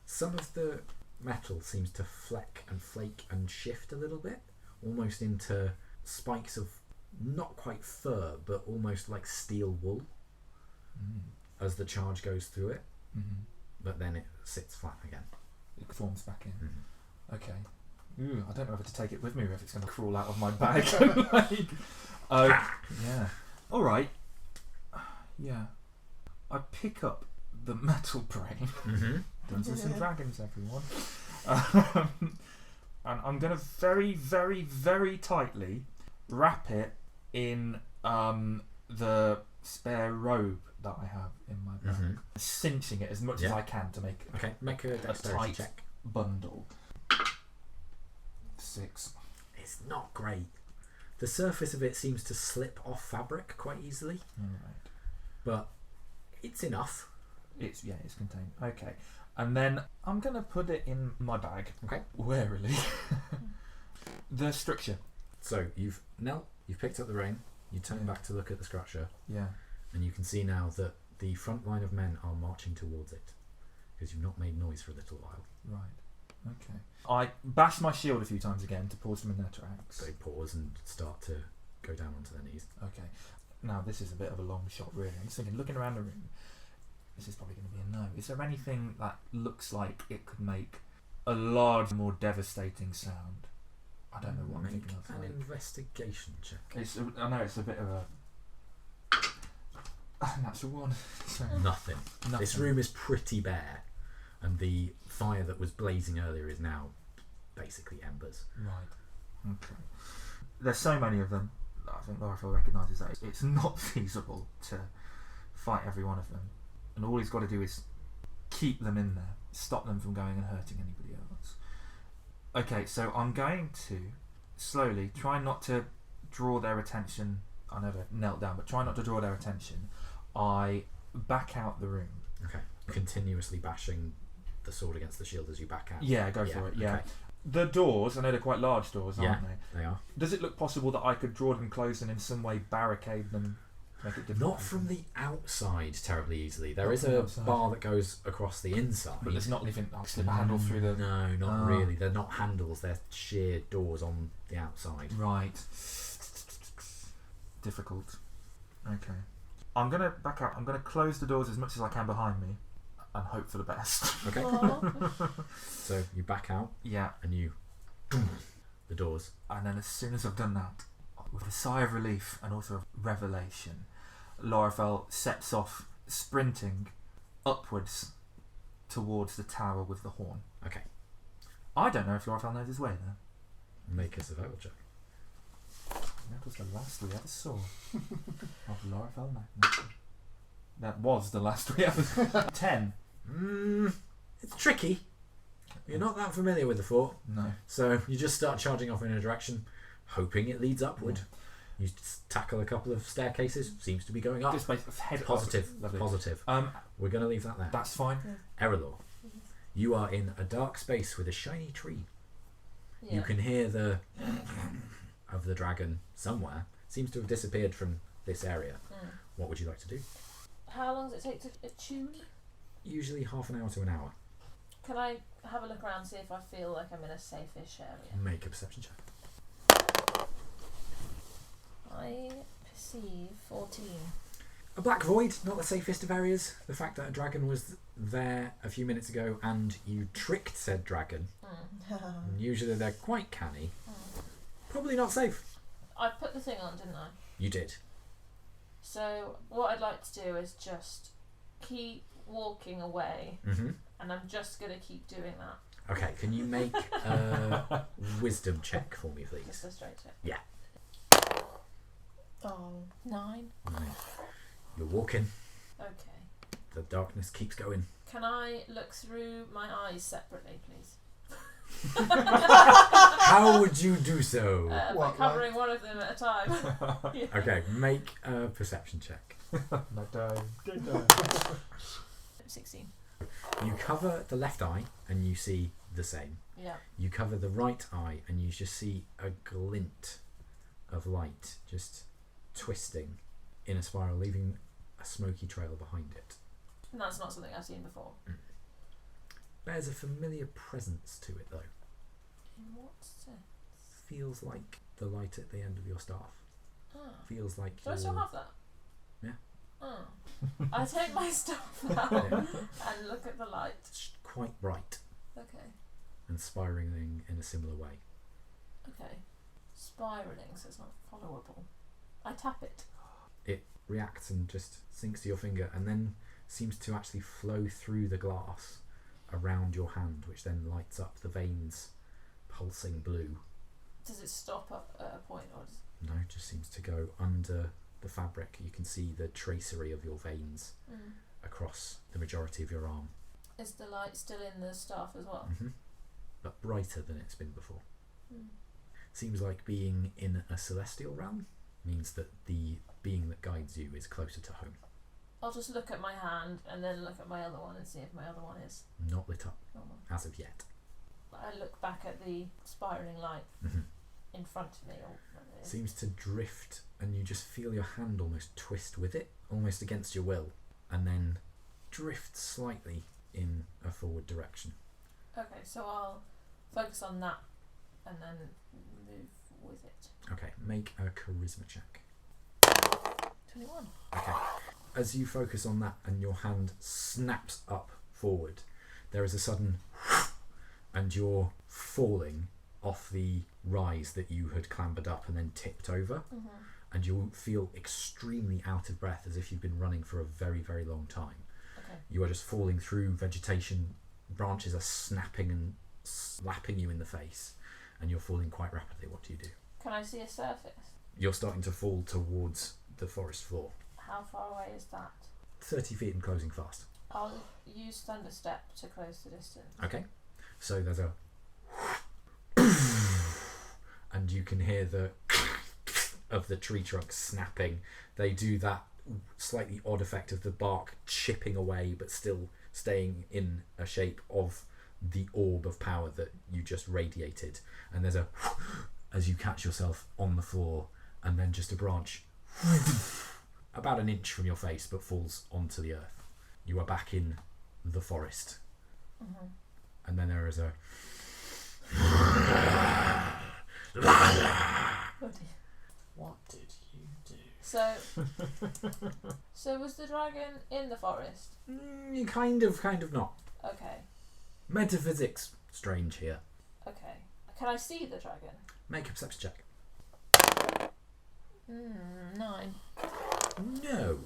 Some of the metal seems to fleck and flake and shift a little bit, almost into spikes of not quite fur, but almost like steel wool as the charge goes through it. Mm-hmm. But then it sits flat again. It forms back in. Mm-hmm. Okay. Ooh, I don't know whether to take it with me or if it's going to crawl out of my bag. Yeah. All right. Yeah. I pick up the metal brain. Mm-hmm. Dungeons and Dragons, everyone. And I'm going to very, very, very tightly wrap it in the spare robe that I have in my bag. Mm-hmm. Cinching it as much as I can to make Okay, make a dexterity tight check. bundle. 6. It's not great. The surface of it seems to slip off fabric quite easily, Alright. but it's enough. It's contained. Okay. And then I'm going to put it in my bag. Okay. Warily. The structure. So you've knelt, you've picked up the rein, you turn back to look at the structure, Yeah. and you can see now that the front line of men are marching towards it, because you've not made noise for a little while. Right. Okay. I bash my shield a few times again to pause them in their tracks. They pause and start to go down onto their knees. Okay. Now this is a bit of a long shot, really. I'm just thinking, looking around the room, this is probably going to be a no. Is there anything that looks like it could make a large, more devastating sound? I don't know what I'm thinking of. An Like, investigation check. I know it's a bit of a natural one. So, Nothing. This room is pretty bare, and the fire that was blazing earlier is now basically embers. Right. Okay. There's so many of them. I think Lor'athel recognises that it's not feasible to fight every one of them, and all he's got to do is keep them in there, stop them from going and hurting anybody else. Okay, so I'm going to slowly try not to draw their attention. I never knelt down, but try not to draw their attention. I back out the room. Okay. Continuously bashing the sword against the shield as you back out. Yeah, go for it. Yeah. Okay. The doors, I know they're quite large doors, aren't they? They are. Does it look possible that I could draw them closed and in some way barricade them, make it difficult? Not from the outside terribly easily. There Not is from the a outside. bar that goes across the inside. But there's not even slip a handle through the... No, not Ah. really. They're not handles. They're sheer doors on the outside. Right. Difficult. Okay. I'm going to back out. I'm going to close the doors as much as I can behind me and hope for the best. Okay. Aw. So you back out Yeah. and you the doors. And then as soon as I've done that, with a sigh of relief and also a revelation, Lor'athel sets off sprinting upwards towards the tower with the horn. Okay. I don't know if Lor'athel knows his way there. Make a survival check. That was the last we ever saw of Lor'athel Magnuson. That was the last we ever 10. It's tricky. You're not that familiar with the fort, No. so you just start charging off in a direction, hoping it leads upward. You tackle a couple of staircases, seems to be going up. Just basically head Positive, up. Lovely. positive. We're going to leave that there. That's fine. Erallur, you are in a dark space with a shiny tree. Yeah. You can hear the of the dragon somewhere. Seems to have disappeared from this area. What would you like to do? How long does it take to attune? Usually half an hour to an hour. Can I have a look around, see if I feel like I'm in a safe-ish area? Make a perception check. I perceive 14. A black void, not the safest of areas. The fact that a dragon was there a few minutes ago and you tricked said dragon. And usually they're quite canny. Probably not safe. I put the thing on, didn't I? You did. So what I'd like to do is just keep walking away, and I'm just going to keep doing that. Okay, can you make a wisdom check for me, please? Just a straight check. Yeah. Oh. 9. You're walking. Okay. The darkness keeps going. Can I look through my eyes separately, please? How would you do so? By What, covering one of them at a time. Yeah. Okay, make a perception check. No time. Good day. 16. You cover the left eye and you see the same. Yeah. You cover the right eye and you just see a glint of light just twisting in a spiral, leaving a smoky trail behind it. And that's not something I've seen before. Bears a familiar presence to it, though. In what sense? Feels like the light at the end of your staff. Oh. Feels like Do I still have that? Yeah. Oh. I take my stuff out Yeah. and look at the light. It's quite bright Okay. and spiraling in a similar way. Okay. Spiraling, so it's not followable. I tap it. It reacts and just sinks to your finger and then seems to actually flow through the glass around your hand, which then lights up the veins, pulsing blue. Does it stop at a point, or does No, it just seems to go under the fabric. You can see the tracery of your veins across the majority of your arm. Is the light still in the staff as well? But brighter than it's been before. Mm. Seems like being in a celestial realm means that the being that guides you is closer to home. I'll just look at my hand and then look at my other one and see if my other one is Not lit up normal. as of yet. I look back at the spiraling light Mhm. in front of me, or whatever it is. Seems to drift and you just feel your hand almost twist with it, almost against your will, and then drift slightly in a forward direction. Okay, so I'll focus on that and then move with it. Okay, make a charisma check. 21. Okay. As you focus on that and your hand snaps up forward, there is a sudden and you're falling off the rise that you had clambered up and then tipped over, and you'll feel extremely out of breath as if you've been running for a very, very long time. Okay. You are just falling through vegetation, branches are snapping and slapping you in the face, and you're falling quite rapidly. What do you do? Can I see a surface? You're starting to fall towards the forest floor. How far away is that? 30 feet and closing fast. I'll use Thunderstep to close the distance. Okay, so there's a and you can hear the of the tree trunk snapping. They do that slightly odd effect of the bark chipping away but still staying in a shape of the orb of power that you just radiated, and there's a as you catch yourself on the floor, and then just a branch about an inch from your face but falls onto the earth. You are back in the forest. And then there is a What did you do? So was the dragon in the forest? kind of not. Okay. Metaphysics strange here. Okay. Can I see the dragon? Make a perception check. 9. No.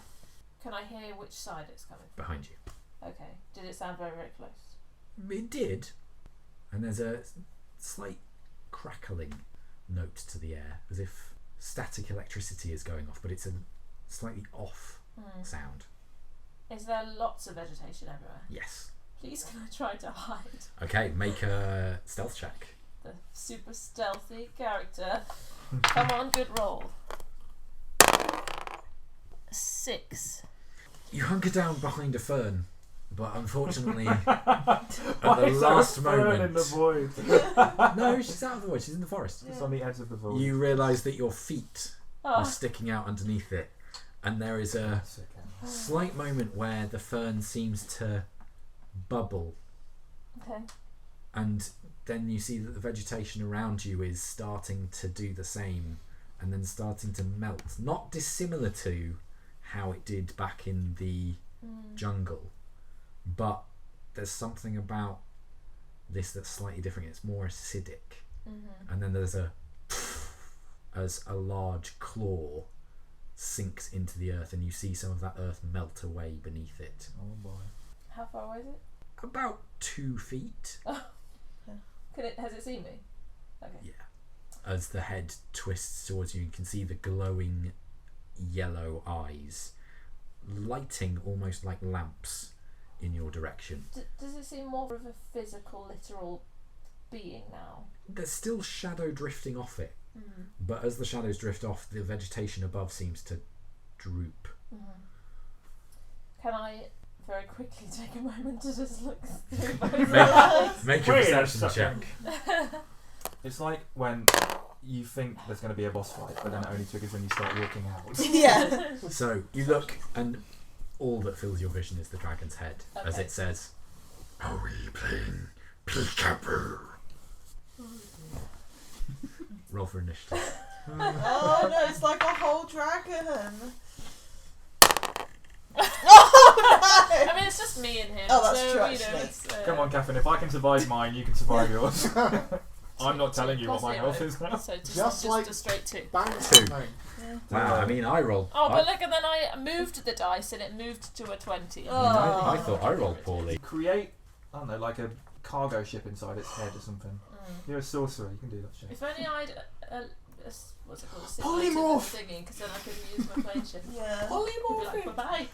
Can I hear which side it's coming from? Behind you. Okay. Did it sound very, very close? It did. And there's a slight crackling note to the air, as if static electricity is going off, but it's a slightly off sound. Is there lots of vegetation everywhere? Yes. Please can I try to hide? Okay, make a stealth check. The super stealthy character. Come on, good roll. 6. You hunker down behind a fern, but unfortunately, at the last moment, in the void? no, she's out of the wood. She's in the forest. It's on the edge of the void. You realise that your feet are Oh, sticking out underneath it, and there is a slight moment where the fern seems to bubble, okay. and then you see that the vegetation around you is starting to do the same, and then starting to melt, not dissimilar to how it did back in the jungle, but there's something about this that's slightly different. It's more acidic, and then there's as a large claw sinks into the earth, and you see some of that earth melt away beneath it. Oh boy. How far away is it? About 2 feet. Has it seen me? Okay. Yeah. As the head twists towards you, you can see the glowing yellow eyes lighting almost like lamps in your direction. Does it seem more of a physical, literal being now? There's still shadow drifting off it, Mm. but as the shadows drift off, the vegetation above seems to droop. Mm. Can I very quickly take a moment to just look through both eyes? Make a Wait a perception second. check. It's like when you think there's going to be a boss fight, but then it only triggers when you start walking out. Yeah. So you look, and all that fills your vision is the dragon's head, as Okay. it says, "Are we playing peekaboo?" Roll for initiative. Oh no, it's like a whole dragon. I mean, it's just me and him. Oh, that's so, true, you know, actually. it's, Come on, Kathryn, if I can survive mine, you can survive yours. I'm not telling you what my Plus health is now. So just Just like- a straight 2. Bang Two. something. Wow, I mean, I rolled. Oh, but look, and then I moved the dice and it moved to a 20. I thought I rolled poorly. Create, I don't know, like a cargo ship inside its head or something. Mm. You're a sorcerer, you can do that shit. If only I'd what's it called? Polymorph! Singing, because then I could use my plane ship. Yeah. I'd be like, bye-bye.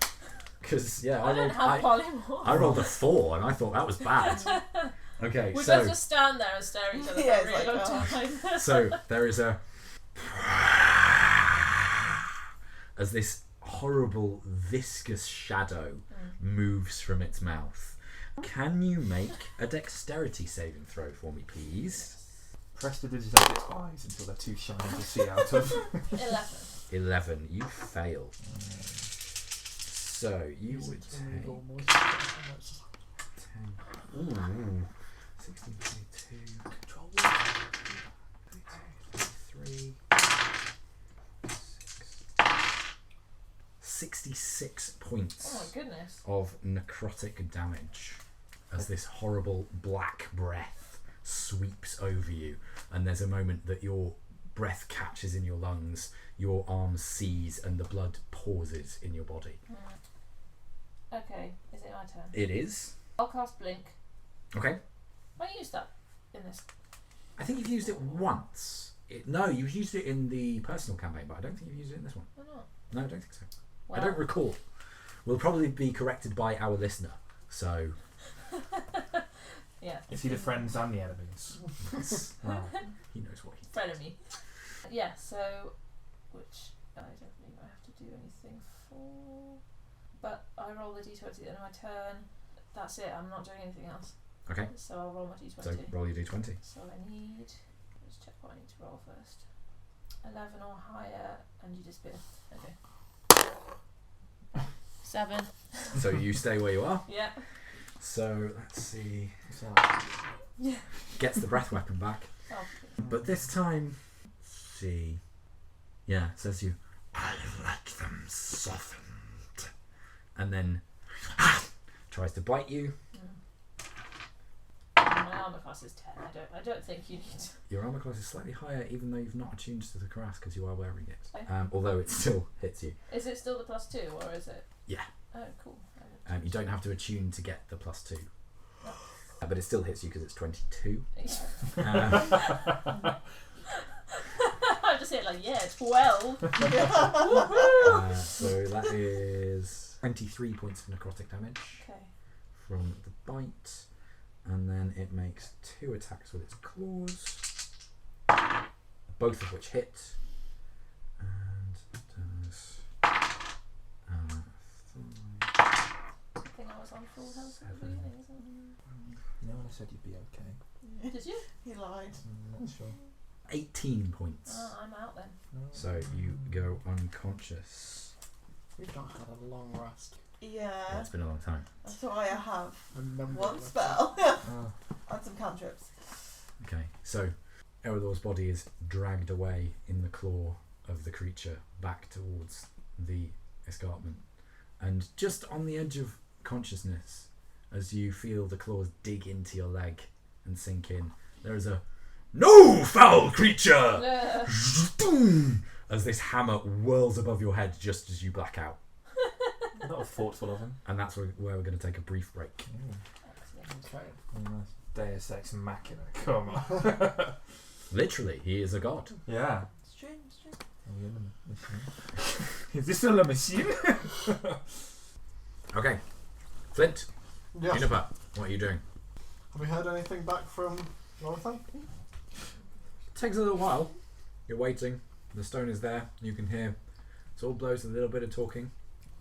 Because, yeah, I don't have polymorph. I rolled a 4, and I thought that was bad. Okay, We so both just stand there and stare at each other Yeah, for a it's really like, long time. so there is a as this horrible viscous shadow moves from its mouth. Can you make a dexterity saving throw for me, please? Press to digitate its eyes until they're too shiny to see out of. 11. 11. You fail. So you would take 10. Ooh. 16, 22, control 23, 66 points Oh my goodness. of necrotic damage as this horrible black breath sweeps over you, and there's a moment that your breath catches in your lungs, your arms seize, and the blood pauses in your body. Okay, is it my turn? It is. I'll cast Blink. Okay. I used that in this. I think you've used it once. No, you've used it in the personal campaign, but I don't think you've used it in this one. Or not? No, I don't think so. Well, I don't recall. We'll probably be corrected by our listener, so... Yeah. Is he the friends and the enemies? Wow. He knows what he... Frenemy. Yeah, so... Which I don't believe I have to do anything for... But I roll the d20 at the end of my turn. That's it, I'm not doing anything else. Okay, So I'll roll my d20. so roll your d20. So I need... Let's check what I need to roll first. 11 or higher, and you disappear. Okay. 7. So you stay where you are. Yeah. So, let's see... So, Gets the breath weapon back. Oh. But this time... See... Yeah, it says you... I like them softened. And then... tries to bite you. My armor class is 10. I don't think you need to. Your armor class is slightly higher, even though you've not attuned to the cuirass because you are wearing it. Okay. Although it still hits you. Is it still the +2 or is it? Yeah. Oh, cool. You don't have to attune to get the +2. But it still hits you because it's 22. I'm just here like, yeah, 12. So that is 23 points of necrotic damage Okay. from the bite. And then it makes 2 attacks with its claws, both of which hit. And it does... I think I was on full health at the beginning, isn't you know when I said you'd be okay? it? Did you? He lied. I'm not sure. 18 points. Oh, I'm out then. So you go unconscious. We've not had a long rest. Yeah, Yeah. it's been a long time. That's why I have A number one of spell Oh. and some cantrips. Okay, so Erallur's body is dragged away in the claw of the creature back towards the escarpment. And just on the edge of consciousness, as you feel the claws dig into your leg and sink in, there is a "No, foul creature!" as this hammer whirls above your head just as you black out. That was thoughtful of him. And that's where we're going to take a brief break. Okay. Nice. Deus Ex Machina. Come on. Literally, he is a god. Yeah. It's true, it's true. Is this still a machine? Okay, Flint, Yeah. Juniper, what are you doing? Have we heard anything back from Lor'athel? Takes a little while. You're waiting. The stone is there. You can hear sword blows, a little bit of talking,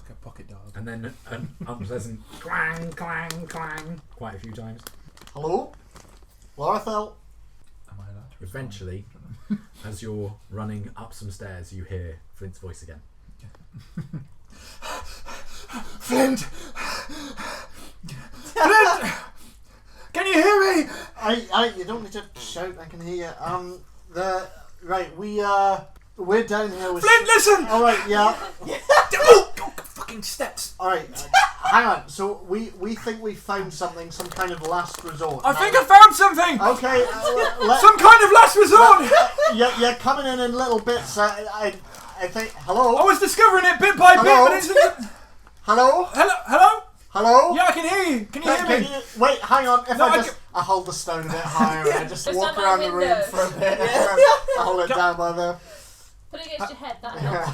Like a pocket dog. and then an unpleasant clang, clang, clang, quite a few times. Hello? Lor'athel? Am I allowed to respond? Eventually, as you're running up some stairs, you hear Flint's voice again. Flint! Flint! Can you hear me? You don't need to shout, I can hear you. We're down here with... Flint, listen! Alright, yeah. Oh, fucking steps. Alright, hang on. So we think we found something, some kind of last resort. I think I found something! Okay, Some kind of last resort! you're coming in little bits. I think... Hello? I was discovering it bit by bit, Hello? but it's... Hello? Hello? Hello? Yeah, I can hear you. Can you hear me? Wait, hang on. If No, I hold the stone a bit higher, I just Just walk on my around the room window. for a bit. I hold it down by there. Put it against your head, that helps.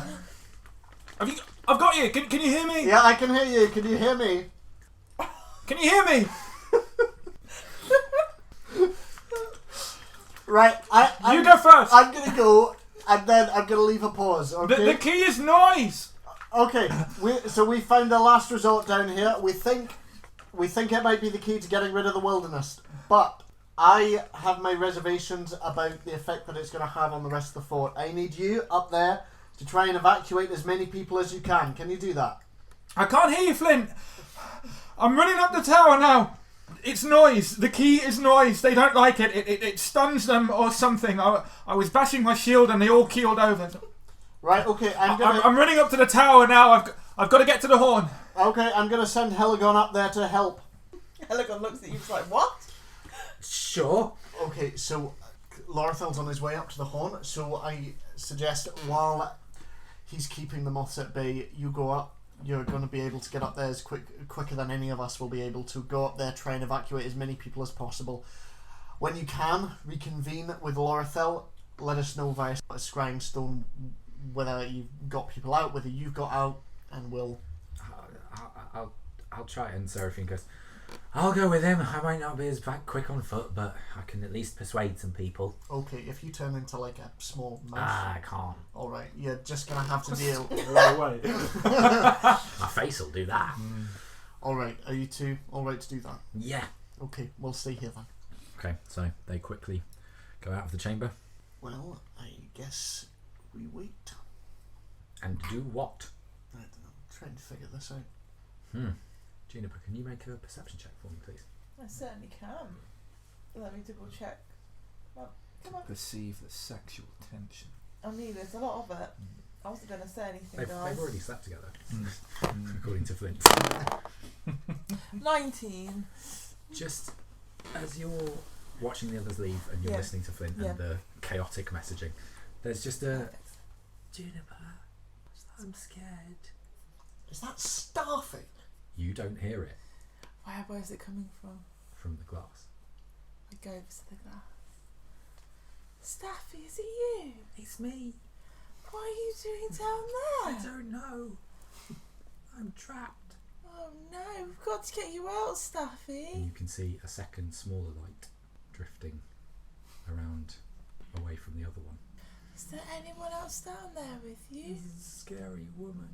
I've got you. Can you hear me? Yeah, I can hear you. Can you hear me? Can you hear me? Right, You go first. I'm gonna go, and then I'm gonna leave a pause. Okay. The key is noise. Okay. We found the last resort down here. We think it might be the key to getting rid of the wilderness, but I have my reservations about the effect that it's going to have on the rest of the fort. I need you up there to try and evacuate as many people as you can. Can you do that? I can't hear you, Flint. I'm running up the tower now. It's noise. The key is noise. They don't like it. It stuns them or something. I was bashing my shield and they all keeled over. Right. Okay. I'm running up to the tower now. I've got to get to the horn. Okay. I'm gonna send Heligon up there to help. Heligon looks at you like, what? Sure. Okay. So Lor'athel's on his way up to the horn. So I suggest while he's keeping the moths at bay, you go up. You're going to be able to get up there as quicker than any of us will be able to. Go up there, try and evacuate as many people as possible. When you can, reconvene with Lor'athel. Let us know via scrying stone whether you've got people out, whether you've got out, and we'll... I'll try it. And Seraphine goes, I'll go with him. I might not be as quick on foot, but I can at least persuade some people. Okay, if you turn into like a small mouse... I can't. Alright, you're just going to have to deal... No way. My face will do that. Alright, are you two alright to do that? Yeah. Okay, we'll stay here then. Okay, so they quickly go out of the chamber. Well, I guess we wait. And do what? I don't know, trying to figure this out. Juniper, can you make a perception check for me, please? I certainly can. Let me double check. Oh, come on. Perceive the sexual tension. I mean, there's a lot of it. I wasn't going to say anything, They've guys. already slept together, according to Flint. 19. Just as you're watching the others leave and you're listening to Flint and the chaotic messaging, there's just a... Juniper, I'm scared. Is that Starfy? You don't hear it Where's it coming from? from the glass. I go over to the glass. Staffy, is it you? It's me. What are you doing down there? I don't know. I'm trapped. Oh no, we've got to get you out, And Staffy. you can see a second smaller light drifting around away from the other one. Is there anyone else down there with you? This is a scary woman.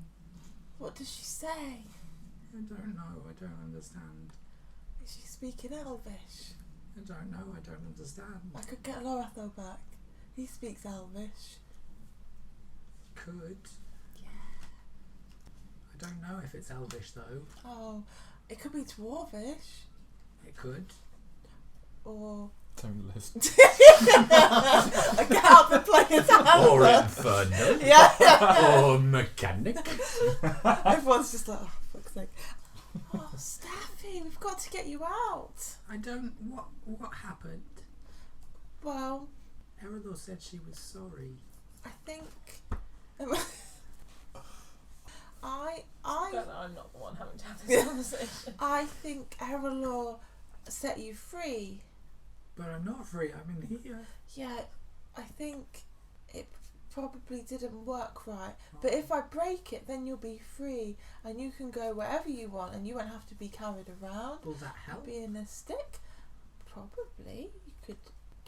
What does she say? I don't know. I don't understand. Is she speaking Elvish? I don't know. I don't understand. I could get Lor'athel back. He speaks Elvish. Could. I don't know if it's Elvish though. Oh, it could be Dwarvish. It could. Or... Don't listen. I get out the player's hand. Or Infernal. Yeah. Or Mechanic. Everyone's just like, oh, fuck's sake. Oh, Staffy, we've got to get you out. I don't... What happened? Well, Erallur said she was sorry. I think... I'm not the one having to have this conversation. I think Erallur set you free. But I'm not free. I'm in here. Yeah, I think it probably didn't work right. But if I break it, then you'll be free and you can go wherever you want and you won't have to be carried around. Will that help? Be in a stick. Probably. You could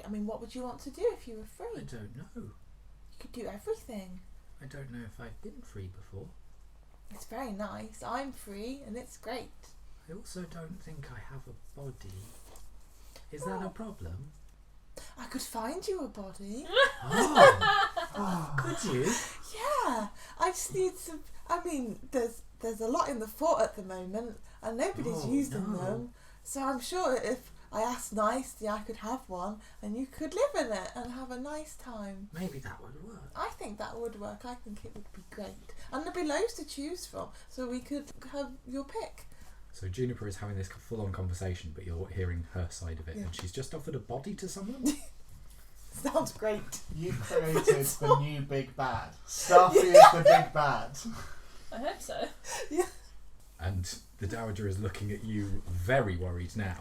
I mean, what would you want to do if you were free? I don't know. You could do everything. I don't know if I've been free before. It's very nice. I'm free and it's great. I also don't think I have a body. Is that a problem? I could find you a body. Could you? Yeah. I just need some... I mean, there's a lot in the fort at the moment and nobody's using them. So I'm sure if I asked nicely, I could have one and you could live in it and have a nice time. Maybe that would work. I think that would work. I think it would be great. And there'd be loads to choose from, so we could have your pick. So Juniper is having this full-on conversation, but you're hearing her side of it, Yeah. and she's just offered a body to someone? Sounds great. You created the new big bad. Staffy is the big bad. I hope so. And the Dowager is looking at you very worried now.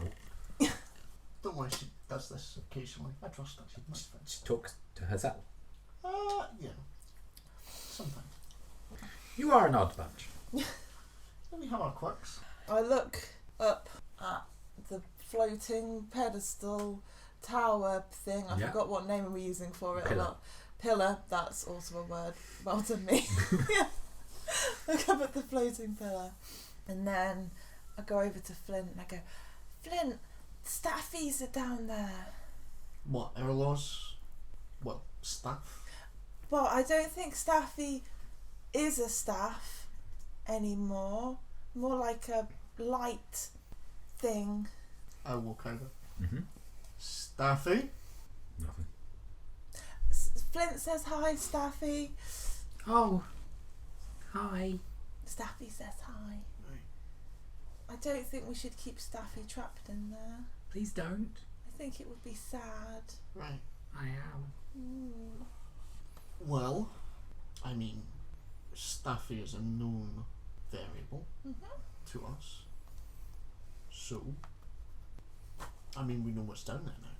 Don't worry, she does this occasionally. I trust her. She's my friend. She talks to herself. Yeah. Sometimes. You are an odd bunch. We have our quirks. I look up at the floating pedestal tower thing. I Yeah. forgot what name we're using for it. Pillar. A lot. Pillar, that's also a word. Well done, me. Yeah. Look up at the floating pillar. And then I go over to Flint and I go, Flint, staffies are down there. What, Erallur's? Well, staff? Well, I don't think Staffy is a staff anymore. More like a light thing. I walk over. Mm-hmm. Staffy? Nothing. Flint says hi, Staffy. Oh, hi. Staffy says hi. Right. I don't think we should keep Staffy trapped in there. Please don't. I think it would be sad. Right. I am. Mm. Well, I mean, Staffy is a known variable to us. So, I mean, we know what's down there now.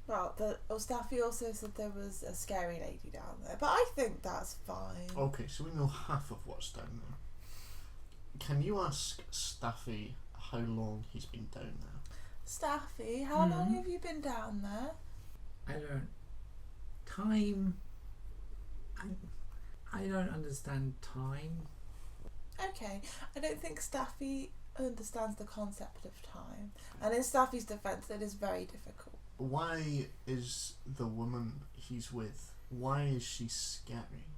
Well, Staffy also said there was a scary lady down there, but I think that's fine. Okay, so we know half of what's down there. Can you ask Staffy how long he's been down there? Staffy, how long have you been down there? I don't... Time... I don't understand time. Okay, I don't think Staffy understands the concept of time, and in Staffy's defence, it is very difficult. Why is the woman he's with, why is she scary?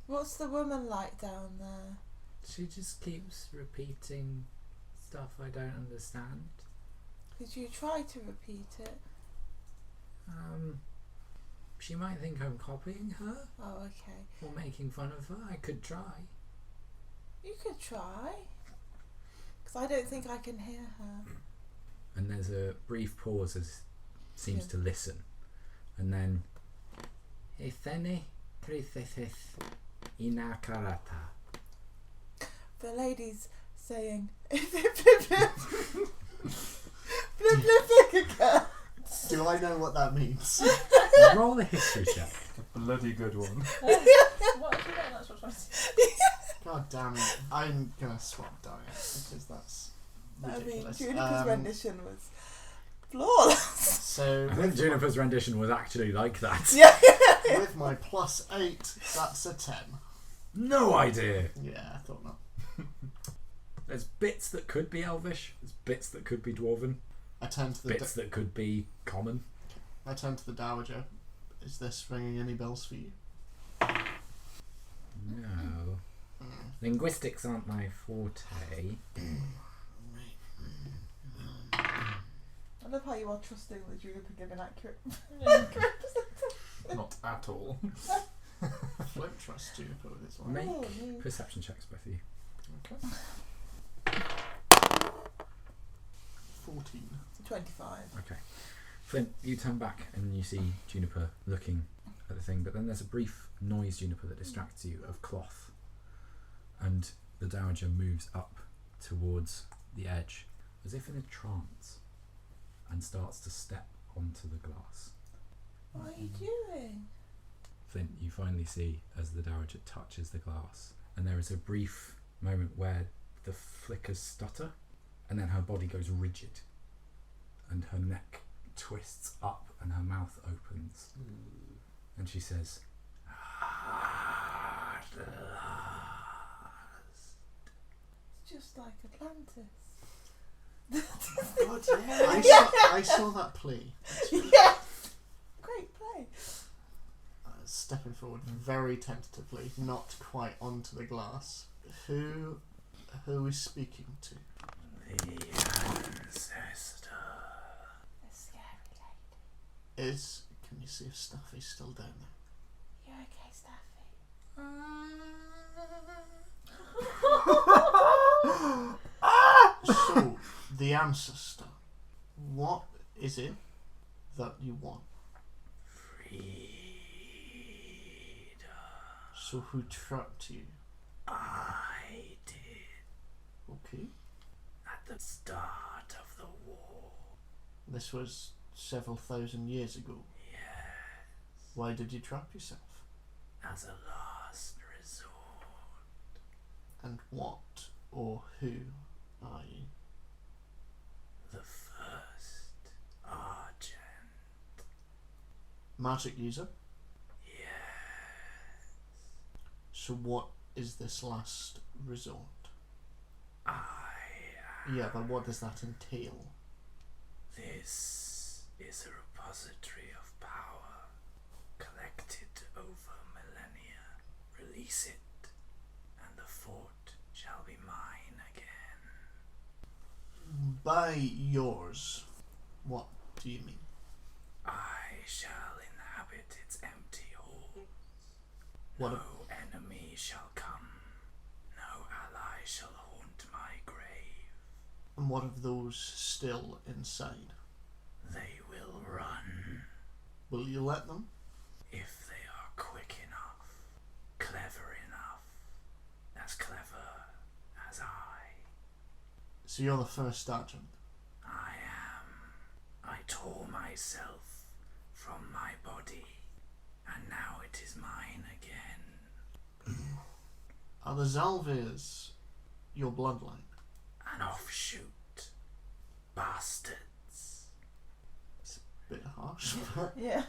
What's the woman like down there? She just keeps repeating stuff I don't understand. Could you try to repeat it? She might think I'm copying her Oh, okay. or making fun of her. I could try. You could try. Because I don't think I can hear her. And there's a brief pause as seems Yeah. to listen. And then Ithene Krithithith Inakarata. The lady's saying, blip, blip, blip. Blip, blip, blip, again. Do I know what that means? Roll a history check. A bloody good one. What have you done? That's what I'm saying. God damn it. I'm gonna swap dice because that's ridiculous. I mean, Juniper's rendition was flawless. So I think Juniper's rendition was actually like that. Yeah. with my +8, that's a 10. No idea. Yeah, I thought not. There's bits that could be Elvish. There's bits that could be Dwarven. I turn to the Bits that could be common. I turn to the Dowager. Is this ringing any bells for you? No. Linguistics aren't my forte. I love how you are trusting that Juniper giving accurate. Not at all. Flint trusts Juniper with his one. Make perception checks, both of you. Okay. 14. 25. Okay. Flint, you turn back and you see Juniper looking at the thing, but then there's a brief noise, Juniper, that distracts you of cloth. And the Dowager moves up towards the edge, as if in a trance, and starts to step onto the glass. What are you doing? Flint, you finally see as the Dowager touches the glass, and there is a brief moment where the flickers stutter, and then her body goes rigid, and her neck twists up and her mouth opens, and she says, "At last." It's just like Atlantis. God, yeah. I saw that play. Yeah. Great play. Stepping forward very tentatively, not quite onto the glass. Who is speaking to? The ancestor. The scary lady. Can you see if Staffy's still down there? You okay, Staffy? So, the ancestor, what is it that you want? Freedom. So who trapped you? I did. Okay. At the start of the war. This was several thousand years ago. Yes. Why did you trap yourself? As a last resort. And what or who are you? The first Argent. Magic user? Yes. So what is this last resort? Yeah, but what does that entail? This is a repository of power collected over millennia. Release it, and the fort shall be mine again. By yours, what do you mean? I shall inhabit its empty halls. What No enemy shall come. No ally shall haunt my grave. And what of those still inside? They will run. Will you let them? If they are quick enough, clever enough, as clever as I. So you're the first Argent. I am. I tore myself from my body, and now it is mine again. Are the Zalvirs your bloodline? An offshoot. Bastards. It's a bit harsh. Yeah.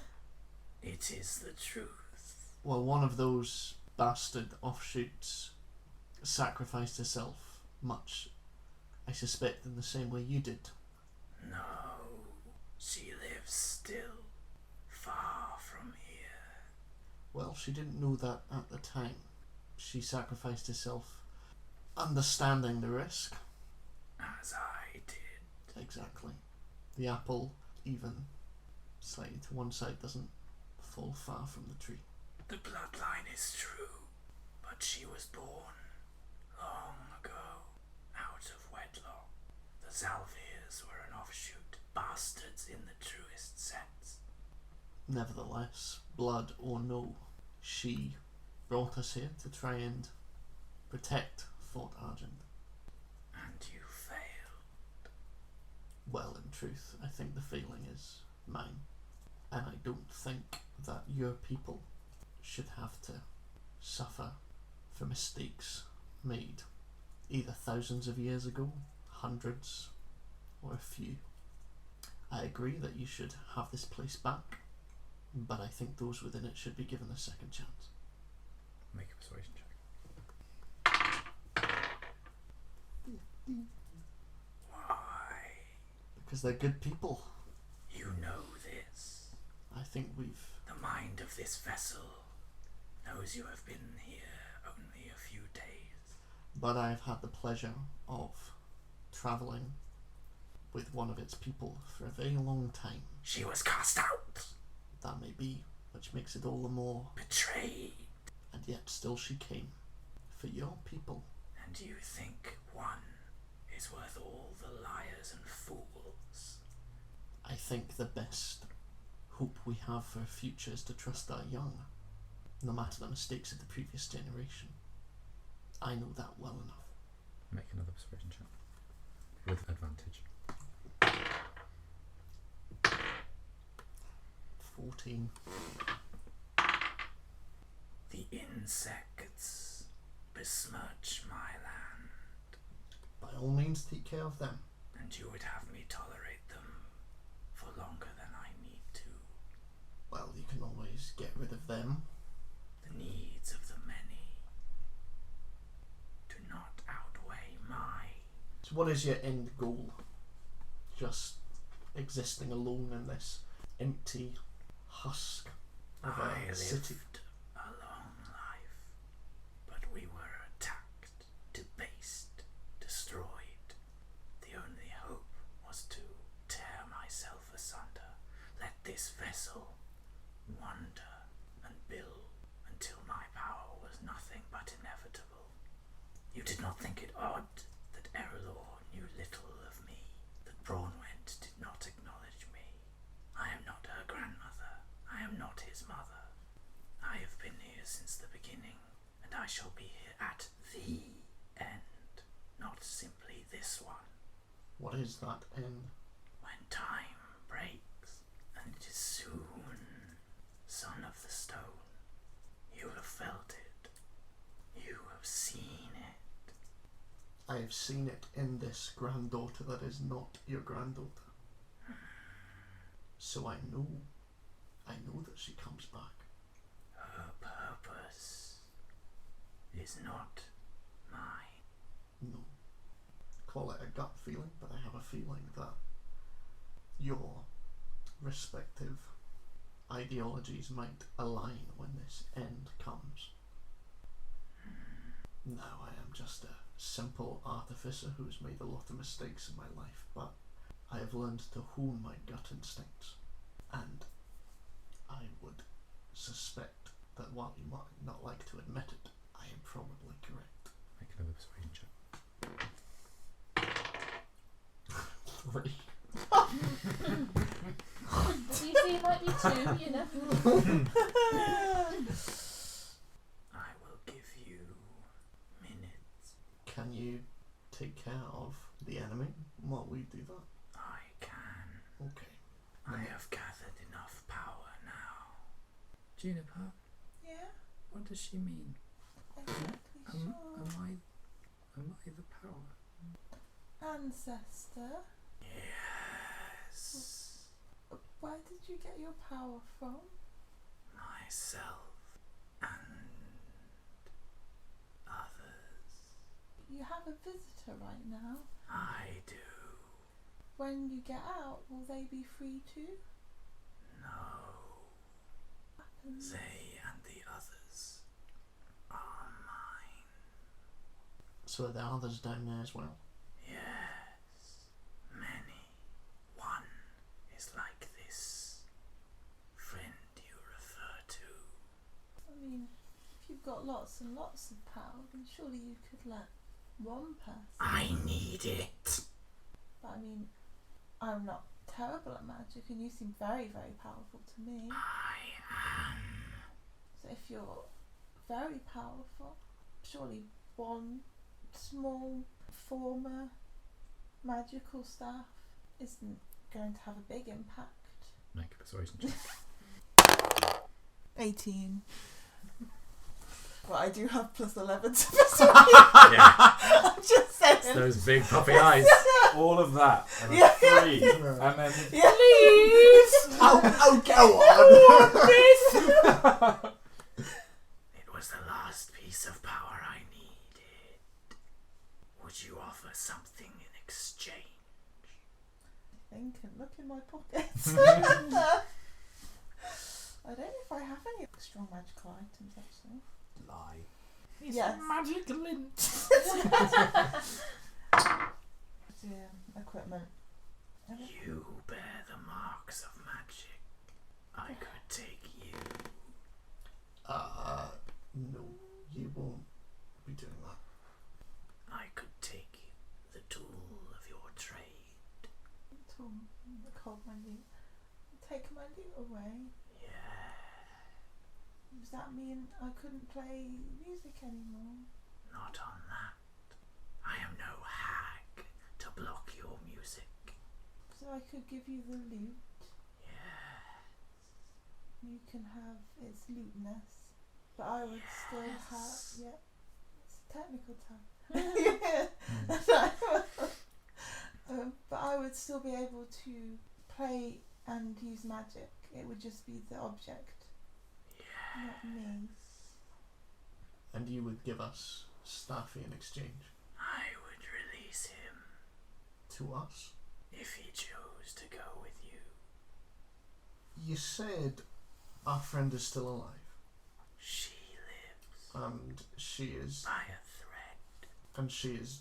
It is the truth. Well, one of those bastard offshoots sacrificed herself much, I suspect, in the same way you did. No, she lives still, far from here. Well, she didn't know that at the time. She sacrificed herself understanding the risk. As I did. Exactly. The apple, even slightly to one side, doesn't fall far from the tree. The bloodline is true, but she was born long ago, out of wedlock. The Zalvirs were an offshoot, bastards in the truest sense. Nevertheless, blood or no, she brought us here to try and protect Fort Argent. And you failed. Well, in truth, I think the failing is mine. And I don't think that your people should have to suffer for mistakes made either thousands of years ago, hundreds, or a few. I agree that you should have this place back, but I think those within it should be given a second chance. Make a persuasion check. Why? Because they're good people. You know this. I think we've... The mind of this vessel knows you have been here only a few days. But I've had the pleasure of travelling with one of its people for a very long time. She was cast out. That may be, which makes it all the more... Betrayed. And yet still she came. For your people. And you think one is worth all the liars and fools? I think the best hope we have for a future is to trust our young, no matter the mistakes of the previous generation. I know that well enough. Make another persuasion check. With advantage. 14. The insects besmirch my land, By all means, take care of them. and you would have me tolerate them for longer than I need to. can always get rid of them. The needs of the many do not outweigh my... So what is your end goal? Just existing alone in this empty husk of I a city? lived a long life, but we were attacked, debased, destroyed. The only hope was to tear myself asunder, let this vessel wander and build until my power was nothing but inevitable. You did not think it odd that Erallur knew little of me, that Braunwent did not acknowledge me. I am not her grandmother. I am not his mother. I have been here since the beginning, and I shall be here at the end, not simply this one. What is that end? When time breaks, and it is soon, son of the stone, you have felt it. You have seen it. I have seen it in this granddaughter that is not your granddaughter. So I know that she comes back. Her purpose is not mine. No. Call it a gut feeling, but I have a feeling that your respective ideologies might align when this end comes. Now I am just a simple artificer who's made a lot of mistakes in my life, but I have learned to hone my gut instincts, and I would suspect that while you might not like to admit it, I am probably correct. Make another persuasion check. 3. DC might be 2, you know. I will give you minutes. Can you take care of the enemy while we do that? I can. Okay. I have gathered enough power now. Juniper, Yeah, what does she mean? exactly. Am Sure. I the power? Ancestor, Yes. where did you get your power from? Myself and others. You have a visitor right now. I do. When you get out, will they be free too? No. They and the others are mine. So are there others down there as well? Yes. Many. One is like this friend you refer to. I mean, if you've got lots and lots of power, then surely you could let one person. I need it. But I mean, I'm not terrible at magic, and you seem very, very powerful to me. I am. So if you're very powerful, surely one small former magical staff isn't going to have a big impact. Make a persuasion check. 18. Well, I do have plus 11 to persuasion. Yeah. I'm just saying. It's those big puppy eyes. All of that and a Yeah. 3, and then Yeah. Please! Oh, go on! It was the last piece of power I needed. Would you offer something in exchange? Think and look in my pockets. I don't know if I have any strong magical items actually. lie. It's yes. Magic lint. Equipment. You bear the marks of magic. I could take you. No, you won't be doing that. I could take the tool of your trade. Hold my loot. Take my loot away. Yeah, Does that mean I couldn't play music anymore? not on that. I am no hag to block your music. So I could give you the loot. Yeah. You can have its lootness. But I would still have... Yeah. It's a technical term. But I would still be able to play and use magic. It would just be the object Not me. And you would give us Staffy in exchange? I would release him To us? if he chose to go with you. You said our friend is still alive. She lives And she is... by a thread. And she is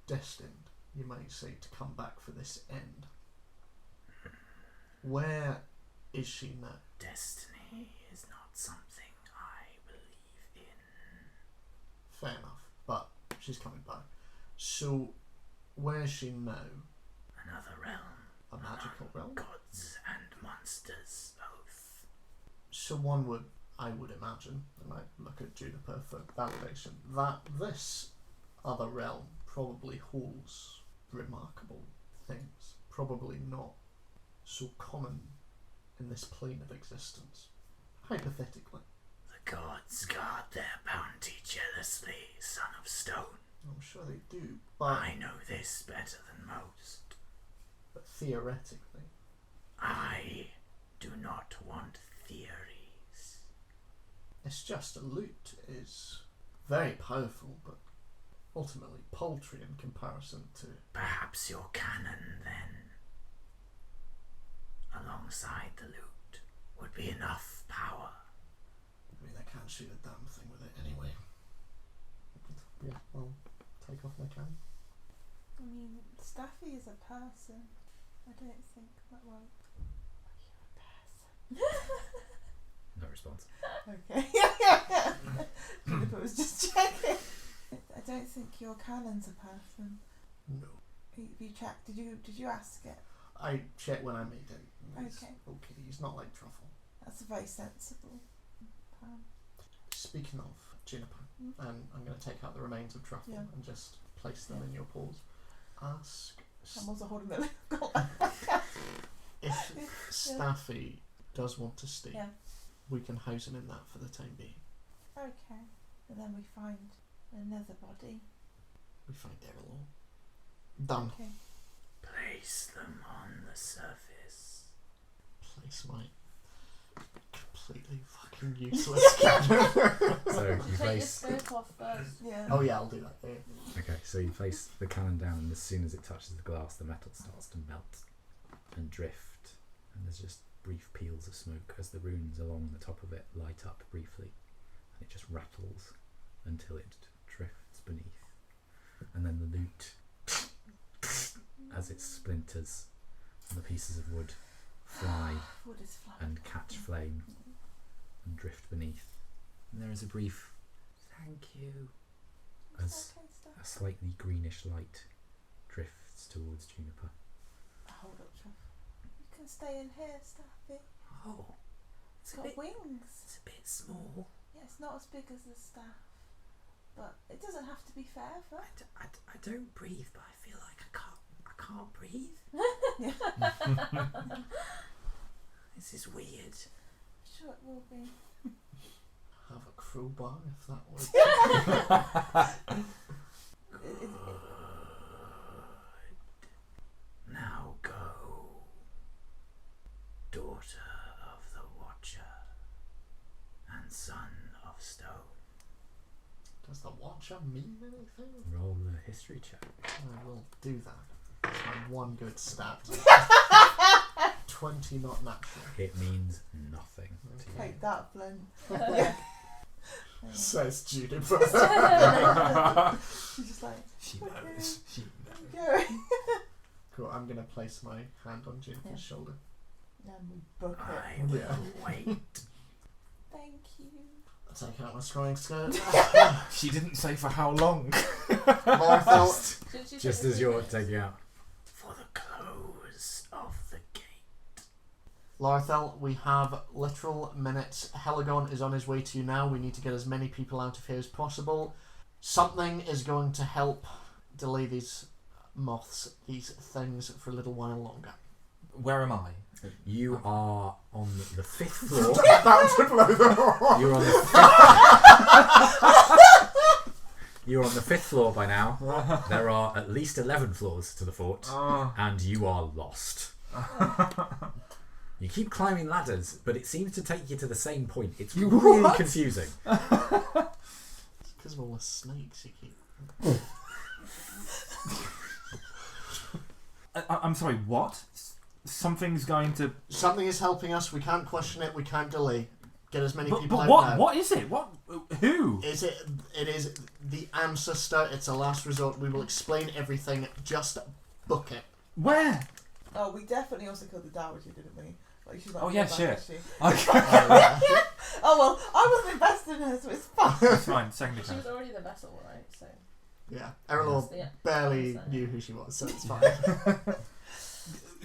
destined, you might say, to come back for this end. Where is she now? Destiny is not something I believe in. Fair enough, but she's coming back. So, where is she now? Another realm. A magical realm? Gods and monsters both. So I would imagine, and I look at Juniper for validation, that this other realm probably holds remarkable things, probably not so common in this plane of existence. Hypothetically. The gods guard their bounty jealously, son of stone. I'm sure they do, but, I know this better than most. but theoretically. I do not want theories. It's just a loot is very powerful, but ultimately paltry in comparison to... Perhaps your cannon, then, alongside the loot, would be enough power. I mean, I can't shoot a damn thing with it anyway. Yeah, I'll take off my cannon. I mean, Staffy is a person. I don't think that well. You're a person. No response. Okay. Juniper was just checking. I don't think your cannon's a person. No. You checked. Did you ask it? I checked when I made it. He's Okay. okay, he's not like Truffle. That's a very sensible plan. Speaking of Juniper, Mm. I'm going to take out the remains of Truffle Yeah. and just place them in your paws. Ask I'm also holding it. if Staffy does want to stay. Yeah. We can house him in that for the time being. Okay. And then we find another body. We find Erallur. Done. Okay. Place them on the surface. Place my completely fucking useless cannon. So you Take your place. scope off first. Yeah. Oh yeah, I'll do that. Yeah. Okay, so you place the cannon down, and as soon as it touches the glass, the metal starts to melt and drift, and there's just brief peals of smoke as the runes along the top of it light up briefly, and it just rattles until it drifts beneath, and then the loot, as it splinters, and the pieces of wood fly Wood is flat. and catch flame and drift beneath, and there is a brief thank you as Okay, Staff. a slightly greenish light drifts towards Juniper. Hold up, Truff. You can stay in here, Staffy. Oh, It's got wings. it's a bit small. Yeah, it's not as big as the staff, but it doesn't have to be forever. I don't breathe, but I feel like I can't breathe. This is weird. Sure, it will be. Have a crowbar if that works. Now go, daughter of the Watcher and son of stone. Does the Watcher mean anything? Roll the history check. I will do that. It's my one good stat. 20 not natural. It means nothing to you. Take that, Flint. Says Juniper. She's just like, She knows. She knows. go. Cool, I'm going to place my hand on Juniper's Yeah. shoulder. And we book I it. will Yeah. wait. Thank you. Take out my scrying skirt. She didn't say for how long. Lor'athel, Did you Just take as the you're photos? taking out. For the close of the gate. Lor'athel, we have literal minutes. Helagon is on his way to you now. We need to get as many people out of here as possible. Something is going to help delay these moths, these things, for a little while longer. Where am I? You are on the 5th floor. That would blow the horn. You're on the You're on the 5th floor by now. There are at least 11 floors to the fort, Oh. and you are lost. You keep climbing ladders, but it seems to take you to the same point. It's You really what? confusing. It's because of all the snakes you keep. I'm sorry, what? Something's going to... Something is helping us. We can't question it. We can't delay. Get as many But people out what? now. What is it? What? Who? Is it? It is the ancestor. It's a last resort. We will explain everything. Just book it. Where? Oh, we definitely also killed the Dowager, didn't we? Like, she's not Oh, yeah, back, shit. is she? Okay. Oh well, I wasn't invested in her, so it's fine. That's fine. Second She was account. already the vessel, right? So Yeah, Erallur Yeah. barely So- knew who she was, so it's fine.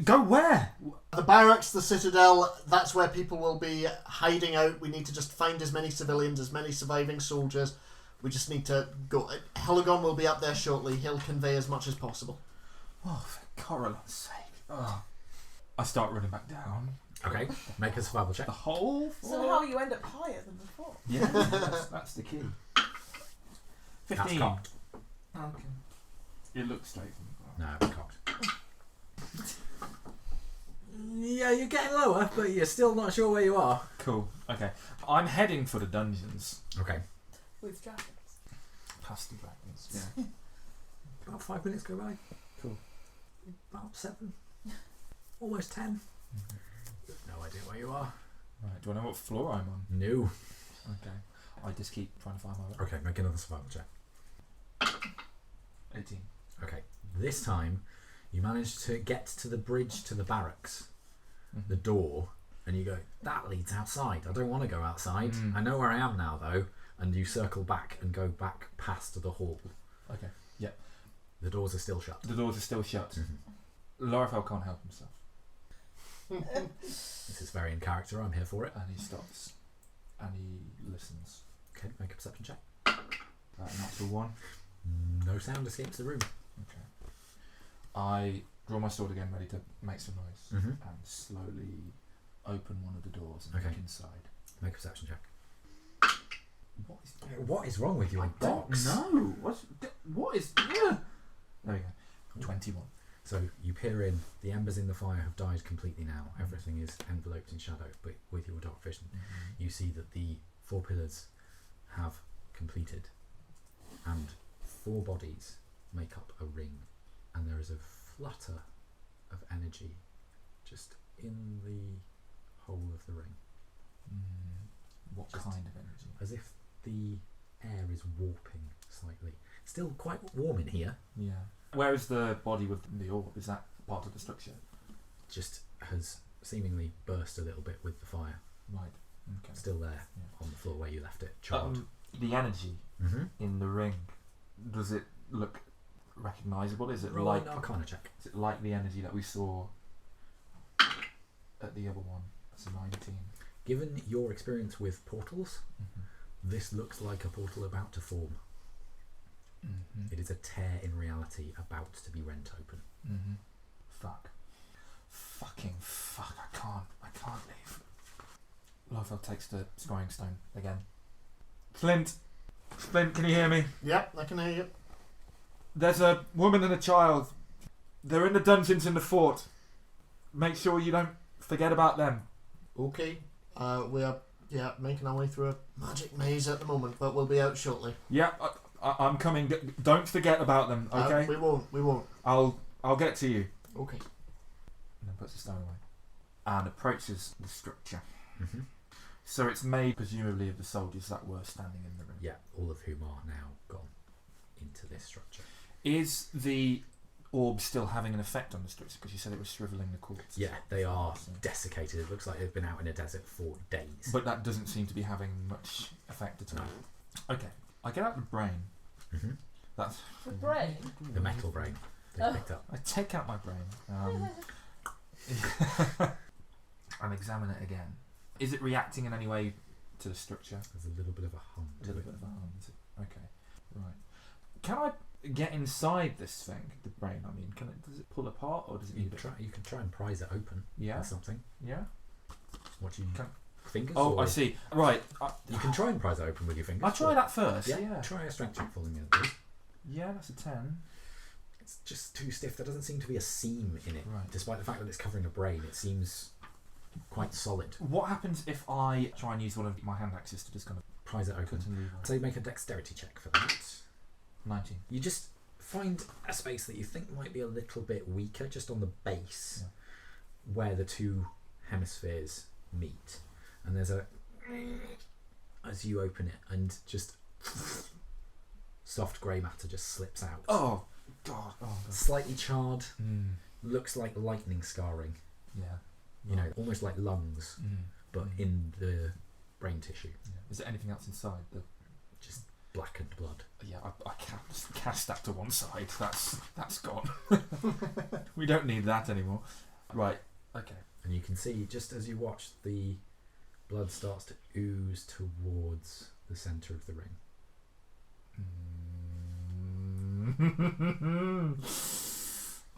Go where? The barracks, the citadel, that's where people will be hiding out. We need to just find as many civilians, as many surviving soldiers. We just need to go. Helagon will be up there shortly. He'll convey as much as possible. Oh, for Coralon's sake. Oh. I start running back down. Okay, make a survival check. The whole floor. Somehow you end up higher than before. Yeah, that's the key. 15. That's cocked. Okay. It looks straight from the No, it's cocked. Yeah, you're getting lower, but you're still not sure where you are. Cool. Okay. I'm heading for the dungeons. Okay, With dragons. Past the dragons. Yeah. about 5 minutes go by. Cool. About 7. Almost 10. No idea where you are. Right. Do I know what floor I'm on? No. Okay. I just keep trying to find my way. Okay, make another survival check. 18. Okay, this time you manage to get to the bridge to the barracks, the door, and you go, that leads outside. I don't want to go outside. I know where I am now, though. And you circle back and go back past the hall. Okay. Yeah. The doors are still shut. The doors are still shut. Lor'athel can't help himself. This is very in character. I'm here for it. And he stops. And he listens. Okay, make a perception check. Natural 1. No sound escapes the room. Okay. I draw my sword again, ready to make some noise, Mhm. and slowly open one of the doors and Okay. look inside. Make a perception check. What is? What is wrong with your box? No. What is? Yeah. There we go. 21. So you peer in. The embers in the fire have died completely now. Everything is enveloped in shadow. But with your dark vision, you see that the 4 pillars have completed, and 4 bodies make up a ring, and there is a flutter of energy just in the whole of the ring, What Just- kind of energy? as if the air is warping slightly. Still quite warm in here. Yeah. Where is the body with the orb? Is that part of the structure? Just has seemingly burst a little bit with the fire. Right. Okay. Still there Yeah. on the floor where you left it, charred. The energy Mm-hmm. in the ring, does it look recognisable? Is it Roll like an Arcana check. is it like the energy that we saw at the other one? That's a 19. Given your experience with portals, this looks like a portal about to form. It is a tear in reality about to be rent open. Fuck. Fucking fuck. I can't leave. Lor'athel takes the scrying stone again. Flint, can you hear me? Yep, I can hear you. There's a woman and a child. They're in the dungeons in the fort. Make sure you don't forget about them. Okay. We are making our way through a magic maze at the moment, but we'll be out shortly. Yeah, I'm coming. Don't forget about them, okay? We won't. I'll get to you. Okay. And then puts the stone away. And approaches the structure. Mm-hmm. So it's made presumably of the soldiers that were standing in the room. Yeah, all of whom are now gone into this structure. Is the orb still having an effect on the structure? Because you said it was shrivelling the corpse. Yeah, they are desiccated. It looks like they've been out in a desert for days. But that doesn't seem to be having much effect at all. No. Okay, I get out the brain. Mm-hmm. That's The brain? The metal brain they Oh. picked up. I take out my brain and examine it again. Is it reacting in any way to the structure? There's a little bit of a hum. A to little it. bit of a hum. Okay, right. Can I get inside this thing, the brain? I mean, does it pull apart or does it You need can try and prise it open Yeah. with something. Yeah. What you Can- fingers? Oh, or- I see. Right. You can try and prise it open with your fingers. I'll try or- that first. Yeah, Yeah. try a strength check falling in. Please. Yeah, that's a 10. It's just too stiff. There doesn't seem to be a seam in it, Right. despite the fact that it's covering a brain. It seems quite solid. What happens if I try and use one of my hand axes to just kind of Prise it open. cut and leave? So you make a dexterity check for that. 19. You just find a space that you think might be a little bit weaker, just on the base, where the two hemispheres meet. And there's a... as you open it, and just soft grey matter just slips out. Oh, God. Oh, God. Slightly charred, looks like lightning scarring. Yeah. You know, almost like lungs, but in the brain tissue. Yeah. Is there anything else inside? Just blackened blood. Yeah, I can't cast that to one side. That's gone. We don't need that anymore. Right. Okay. And you can see, just as you watch, the blood starts to ooze towards the centre of the ring.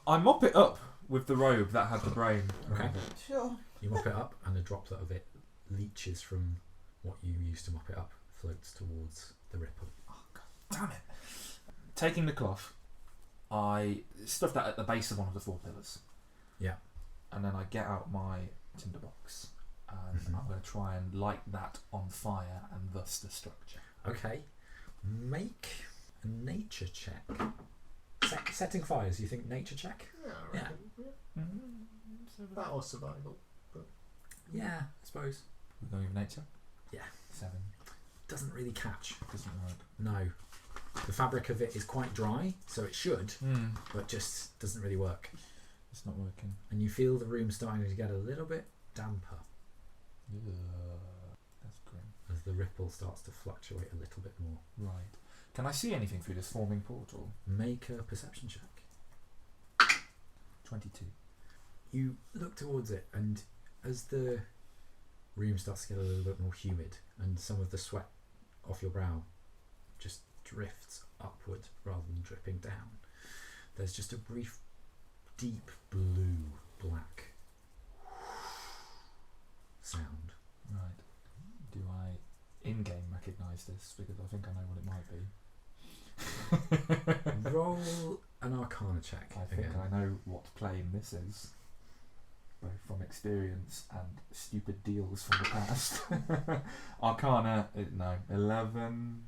I mop it up with the robe that had the brain. Okay. Sure. You mop it up, and a droplet of it leaches from what you used to mop it up, floats towards the ripple. Oh, God damn it. Taking the cloth, I stuff that at the base of one of the 4 pillars. Yeah. And then I get out my tinderbox, and I'm going to try and light that on fire, and thus the structure. Okay. Make a nature check. Setting fires, you think nature check? Yeah, I reckon. That or survival. Yeah, I suppose. We're going with nature? Yeah. 7. Doesn't really catch. Doesn't work. No. The fabric of it is quite dry, so it should, but just doesn't really work. It's not working. And you feel the room starting to get a little bit damper That's grim. as the ripple starts to fluctuate a little bit more. Right. Can I see anything through this forming portal? Make a perception check. 22. You look towards it, and as the room starts to get a little bit more humid and some of the sweat off your brow just drifts upward rather than dripping down, there's just a brief deep blue black sound. Right. Do I in-game recognise this? Because I think I know what it might be. Roll an Arcana check. I think again. I know what plane this is, both from experience and stupid deals from the past. Arcana, no, 11.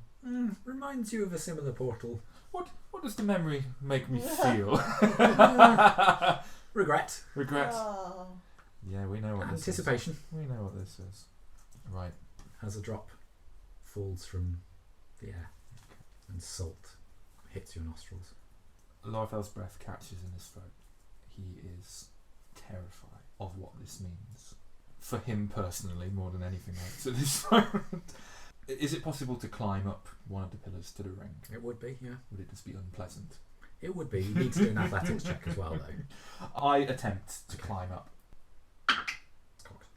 Reminds you of a similar portal. What does the memory make me feel? Regret. Regret. Oh. Yeah, we know what this is. Anticipation. We know what this is. Right. As a drop falls from the air and salt hits your nostrils. Lor'athel's breath catches in his throat. He is terrified of what this means. For him personally, more than anything else at this moment. Is it possible to climb up one of the pillars to the ring? It would be, yeah. Would it just be unpleasant? It would be. You need to do an athletics check as well, though. I attempt to climb up.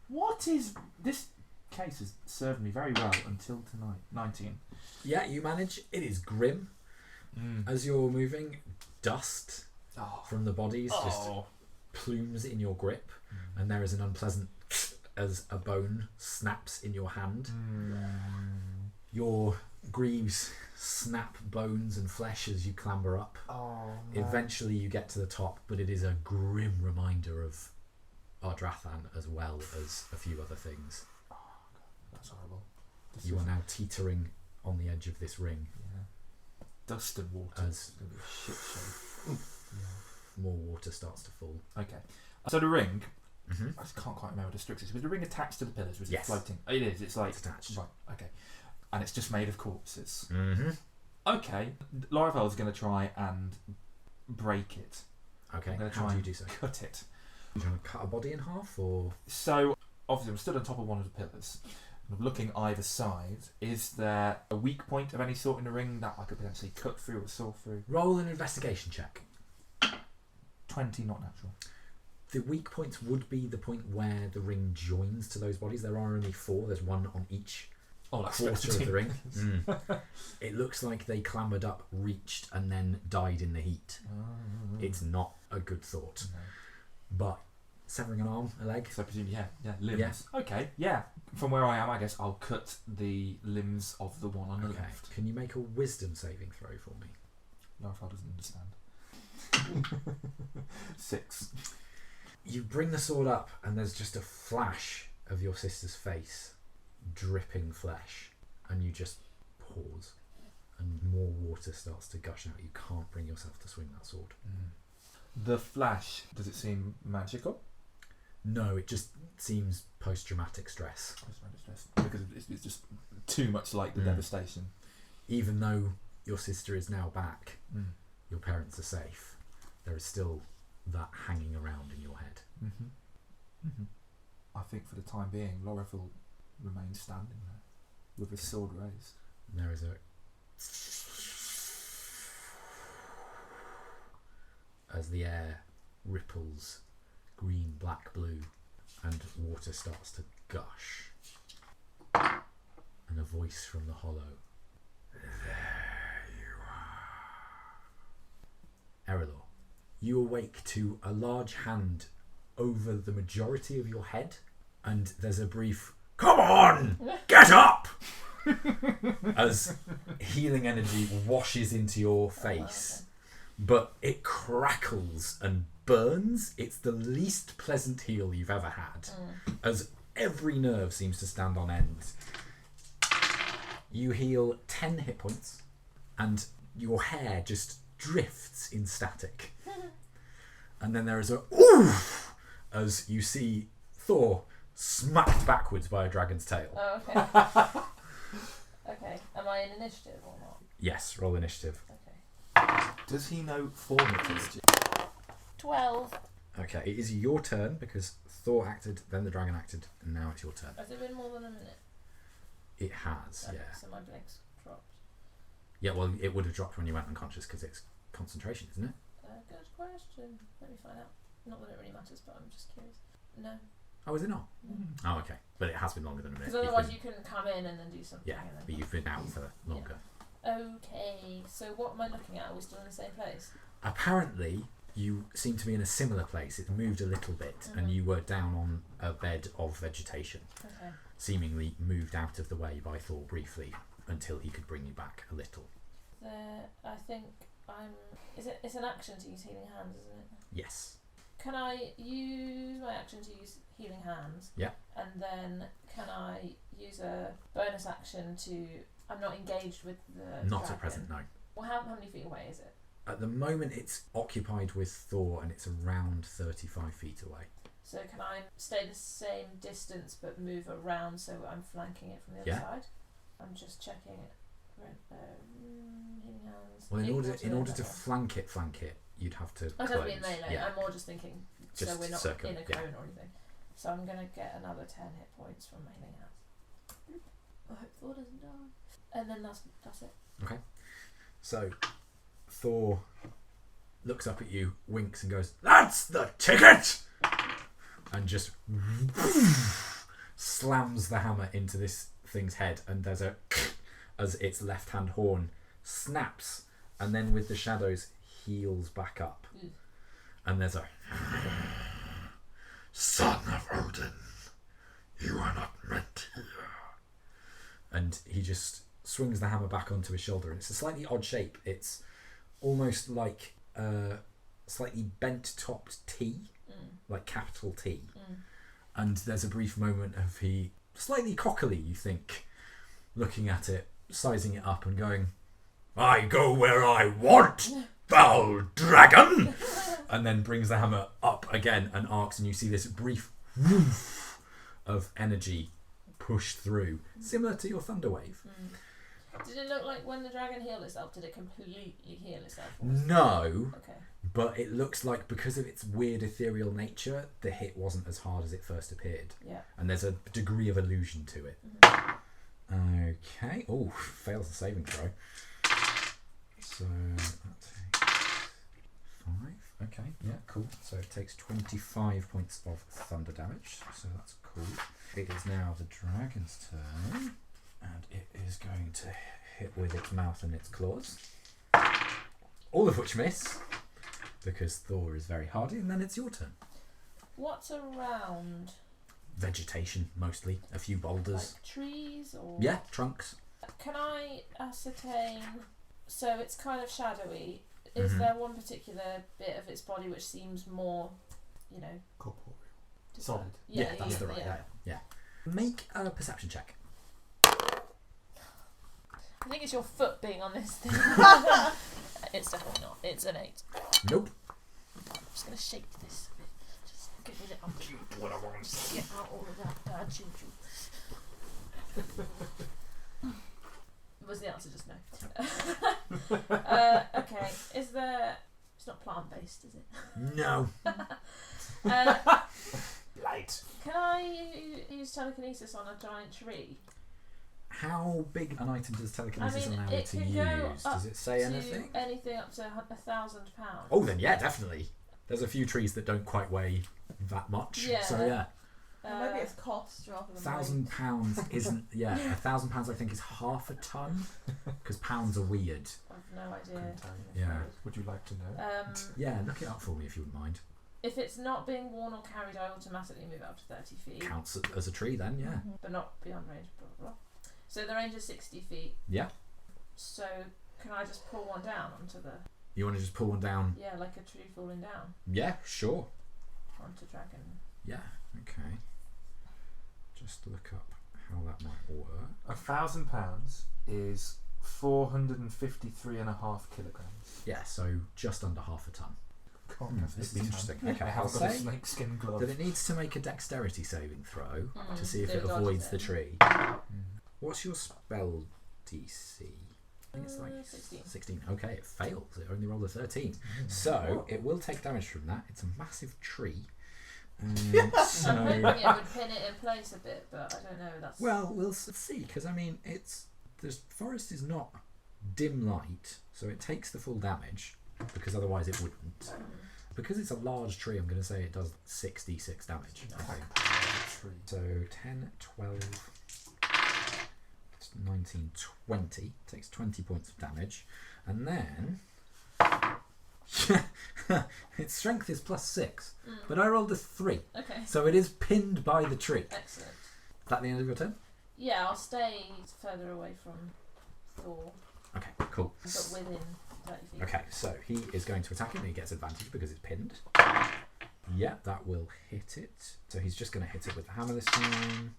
What is... This case has served me very well until tonight. 19. Yeah, you manage. It is grim. As you're moving, dust from the bodies just plumes in your grip, and there is an unpleasant as a bone snaps in your hand. Your greaves snap bones and flesh as you clamber up. Eventually you get to the top, but it is a grim reminder of Ardrathan as well as a few other things. Oh, God, that's horrible. You are now teetering on the edge of this ring. Yeah. Dust and water. As it's going to be a shit show. more water starts to fall. Okay. So the ring, I just can't quite remember the structure. Was the ring attached to the pillars? Was it floating? It is. It's like... It's attached. Right, okay. And it's just made of corpses. Mm-hmm. Okay. Lor'athel's going to try and break it. Okay, I'm going to how try do you and do so? cut it. You're trying to cut a body in half, or...? So, obviously I'm stood on top of one of the pillars. I'm looking either side. Is there a weak point of any sort in the ring that I could potentially cut through or saw through? Roll an investigation check. 20, not natural. The weak points would be the point where the ring joins to those bodies. There are only 4. There's one on each quarter of the ring. It looks like they clambered up, reached, and then died in the heat. It's not a good thought. No. But severing an arm, a leg. So I presume, yeah, limbs. Yeah. Okay, yeah. From where I am, I guess I'll cut the limbs of the one on the left. Can you make a wisdom saving throw for me? Lor'athel doesn't understand. 6. You bring the sword up, and there's just a flash of your sister's face, dripping flesh, and you just pause, and more water starts to gush out. You can't bring yourself to swing that sword. The flash, does it seem magical? No, it just seems post-traumatic stress. Because it's just too much like the devastation. Even though your sister is now back, your parents are safe, there is still that hanging around in your head. I think for the time being, Lor'athel remains standing there with his sword raised. There is as the air ripples green, black, blue, and water starts to gush, and a voice from the hollow. There you are. Erallur, you awake to a large hand over the majority of your head, and there's a brief, "Come on, get up!" as healing energy washes into your face. But it crackles and burns. It's the least pleasant heal you've ever had, as every nerve seems to stand on end. You heal 10 hit points, and your hair just drifts in static. And then there is a oof as you see Thor smacked backwards by a dragon's tail. Oh, okay. Okay. Am I in initiative or not? Yes, roll initiative. Okay. Does he know formities? 12. Okay, it is your turn because Thor acted, then the dragon acted, and now it's your turn. Has it been more than a minute? It has, Okay, yeah. So my blinks dropped. Yeah, well, it would have dropped when you went unconscious because it's concentration, isn't it? Good question. Let me find out. Not that it really matters, but I'm just curious. No. Oh, is it not? Oh, okay. But it has been longer than a minute. Because otherwise you can come in and then do something. Yeah, and then but you've been out for longer. Okay, so what am I looking at? Are we still in the same place? Apparently, you seem to be in a similar place. It moved a little bit, and you were down on a bed of vegetation, Okay. seemingly moved out of the way by Thor briefly until he could bring you back a little. I think I'm... It's an action to use healing hands, isn't it? Yes. Can I use my action to use healing hands? Yeah. And then can I use a bonus action to... I'm not engaged with the Not dragon. at present, no. Well, how many feet away is it? At the moment, it's occupied with Thor, and it's around 35 feet away. So can I stay the same distance but move around so I'm flanking it from the other side? I'm just checking it. Healing hands. Well, in order to flank it, you'd have to. I'd have to be in close. melee. Yeah. I'm more just thinking Just so we're not circle, in a yeah. cone or anything. So I'm gonna get another 10 hit points from my healing hands. I hope Thor doesn't die. And then that's it. Okay. So Thor looks up at you, winks, and goes, "That's the ticket!" and just slams the hammer into this thing's head, and there's a as its left hand horn snaps, and then with the shadows heals back up, and there's a Son of Odin, you are not meant here. and he just swings the hammer back onto his shoulder, and it's a slightly odd shape. It's almost like a slightly bent-topped T, like capital T. And there's a brief moment of he, slightly cockily, you think, looking at it, sizing it up and going, "I go where I want, foul dragon!" and then brings the hammer up again and arcs, and you see this brief woof of energy push through, similar to your thunder wave. Did it look like when the dragon healed itself, did it completely heal itself? No, Okay. but it looks like because of its weird ethereal nature, the hit wasn't as hard as it first appeared. Yeah. And there's a degree of illusion to it. Okay. Oh, fails the saving throw. So that takes 5. Okay. Yeah, cool. So it takes 25 points of thunder damage. So that's cool. It is now the dragon's turn. And it is going to hit with its mouth and its claws. All of which miss. Because Thor is very hardy. And then it's your turn. What's around? Vegetation, mostly. A few boulders. Like trees or... Yeah, trunks. Can I ascertain... So it's kind of shadowy. Is there one particular bit of its body which seems more you know. Corporeal. just Solid. that. Yeah, that's the right. Yeah. Make a perception check. I think it's your foot being on this thing. It's definitely not. It's an 8. Nope. I'm just going to shake this a bit. Just get rid of what I want. Just get out all of that bad juju. Was the answer just no? Okay. Is there... It's not plant-based, is it? No. Light. Can I use telekinesis on a giant tree? How big an item does telekinesis I mean, allow you it to can go use? up Does it say anything? Anything up to £1,000. Oh, then yeah, definitely. There's a few trees that don't quite weigh that much. Yeah. So yeah, Or maybe it's cost rather than £1,000 isn't. Yeah, £1,000 I think is half a ton because pounds are weird. I've no idea. Couldn't tell you. Yeah. Would you like to know? Yeah, look it up for me if you wouldn't mind. If it's not being worn or carried, I automatically move up to 30 feet. Counts as a tree then, yeah. But not beyond range, blah, blah, blah. So the range is 60 feet. Yeah. So can I just pull one down onto the... You want to just pull one down? Yeah, like a tree falling down Yeah, sure. onto dragon. Yeah, okay. Just look up how that might work. £1,000 is 453.5 kilograms. Yeah, so just under half a ton. This This is is interesting. I Okay, I'll haven't got a say snakeskin glove. that it needs to make a dexterity saving throw to see if Do it dodge avoids the then. tree. Mm. What's your spell DC? I think it's like 16. 16. Okay, it fails. It only rolled a 13. So it will take damage from that. It's a massive tree. I'm So, hoping it would pin it in place a bit, but I don't know. That's well, we'll see. Because I mean, the forest is not dim light, so it takes the full damage because otherwise it wouldn't. Because it's a large tree, I'm going to say it does 66 damage. I think. So 10, 12, 19, 20. Takes 20 points of damage. And then... its strength is +6. But I rolled a 3. Okay. So it is pinned by the tree. Excellent. Is that the end of your turn? Yeah, I'll stay further away from Thor, Okay, cool. but within 30 feet. Okay, so he is going to attack it and he gets advantage because it's pinned. Yeah, that will hit it. So he's just going to hit it with the hammer this time.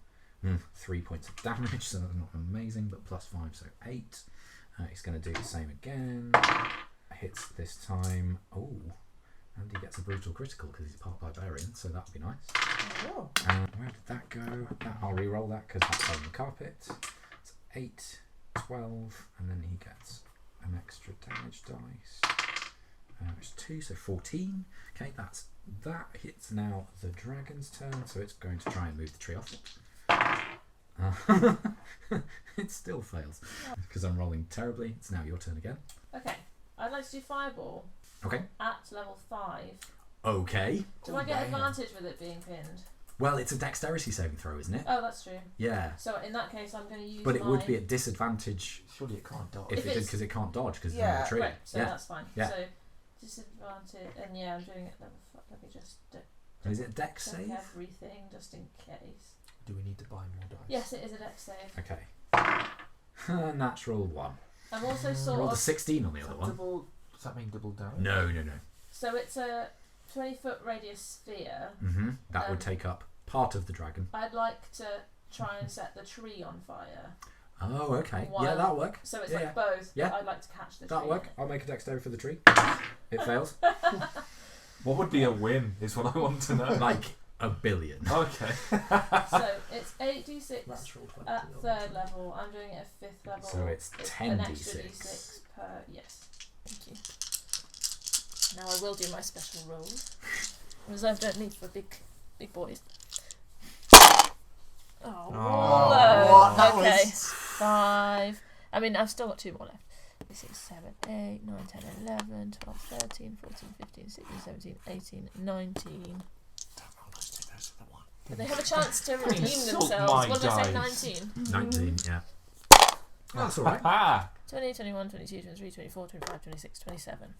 3 points of damage, so that's not amazing, but +5, so 8. He's going to do the same again. Hits this time. Oh, and he gets a brutal critical because he's part barbarian, so that would be nice. Oh. Where did that go? I'll re-roll that because that's on the carpet. It's 8, 12, and then he gets an extra damage dice. It's 2, so 14. Okay, that hits now the dragon's turn, so it's going to try and move the tree off it. It still fails because I'm rolling terribly. It's now your turn again. Okay, I'd like to do Fireball Okay. at level 5. Okay. Do I get advantage with it being pinned? Well, it's a dexterity saving throw, isn't it? Oh, that's true. Yeah. So in that case, I'm going to use But it my... would be at disadvantage Surely it can't dodge. if If it did it's- because it can't dodge because it's Yeah. on the tree. Right, so yeah. that's fine. Yeah. So disadvantage, and yeah, I'm doing it level 5. Let me just Is it a dex check save? everything just in case. Do we need to buy more dice? Yes, it is a dex save. Okay. Natural 1. I'm also I sort rolled a of... 16 on the Is other that one. double, does that mean double damage? No. So it's a 20-foot radius sphere. That would take up part of the dragon. I'd like to try and set the tree on fire. Oh, okay. One. Yeah, that'll work. So it's Yeah, like both, Yeah. but I'd like to catch the That'll tree. work. I'll make a dexterity for the tree. It fails. What would be a win is what I want to know. Like a billion. Okay. So it's 8d6 Natural 20. at 3rd level. I'm doing it at 5th level. So it's an extra 10d6. d6 per... Yes. Thank you. Now I will do my special roll. Reserved only for big boys. Oh, Oh, that okay. was- 5. I mean, I've still got 2 more left. 6, 7, 8, 9, 10, 11, 12, 13, 14, 15, 16, 17, 18, 19. But they have a chance to redeem Insult themselves. my What did I say? dice. 19. 19, yeah. That's alright. Ah! 20, 21, 22, 23, 24, 25, 26, 27.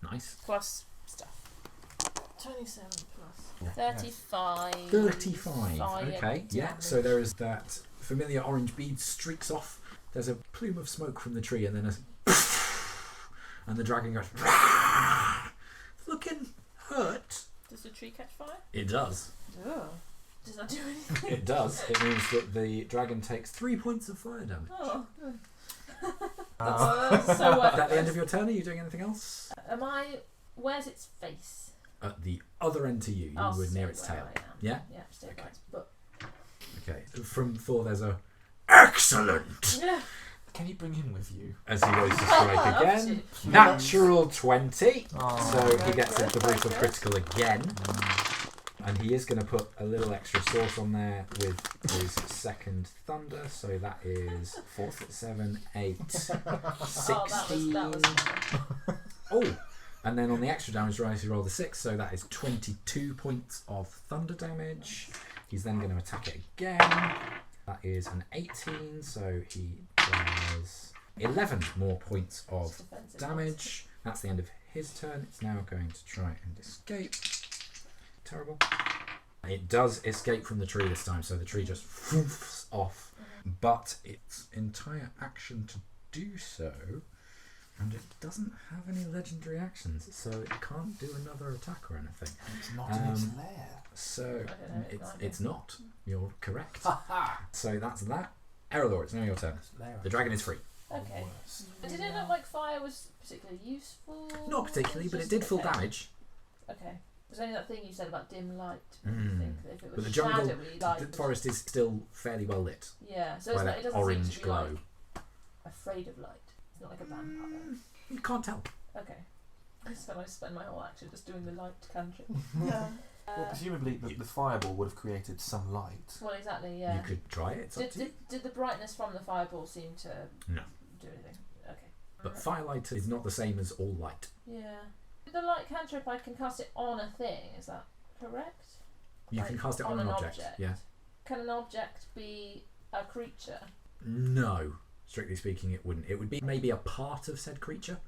Nice. Plus stuff. 27 plus Yeah. 35. 35. fire Okay, yeah. damage. So there is that familiar orange bead streaks off. There's a plume of smoke from the tree, and then and the dragon goes. It's looking hurt. Does the tree catch fire? It does. Oh. Does that do anything? It does. It means that the dragon takes 3 points of fire damage. Oh. That's So At the end of your turn, are you doing anything else? Where's its face? At the other end to you, I'll would stay near its where tail. I am. Yeah? Yeah, stay Okay. right. But Okay. From Thor, there's a excellent yeah. Can you bring him with you? as he goes to strike again. Obviously. Natural 20. Oh. So he gets into the Very brutal good. critical again. And he is going to put a little extra sauce on there with his second thunder. So that is 4, 7, 8, 16. Oh, that was Oh, and then on the extra damage rise, he rolled a 6, so that is 22 points of thunder damage. He's then going to attack it again. That is an 18, so he does 11 more points of Just defensive damage. That's the end of his turn. It's now going to try and escape. Terrible. It does escape from the tree this time, so the tree just foofs off. But its entire action to do so, and it doesn't have any legendary actions, so it can't do another attack or anything. It's not in its lair. So I don't know, it might be. it's not. You're correct. So that's that. Erallur, it's now your turn. The dragon is free. Okay. Worst. Did it look like fire was particularly useful? Not particularly, but it Just- did full okay. damage. Okay. There's only that thing you said about dim light. I Mm. think that if it But was the jungle, shadowy light. the forest is still fairly well lit Yeah, so by it's not, that it doesn't orange seem to be glow. like afraid of light. It's not like a vampire. You can't tell. Okay. So I spend my whole action just doing the light cantrip. Yeah. Well, presumably the fireball would have created some light. Well, exactly. Yeah. You could try it. It's up to you. Did the brightness from the fireball seem to No. do anything? Okay. But firelight is not the same as all light. Yeah. With the light cantrip, I can cast it on a thing. Is that correct? You Like, can cast it on an object. Yeah. Can an object be a creature? No. Strictly speaking, it wouldn't. It would be maybe a part of said creature,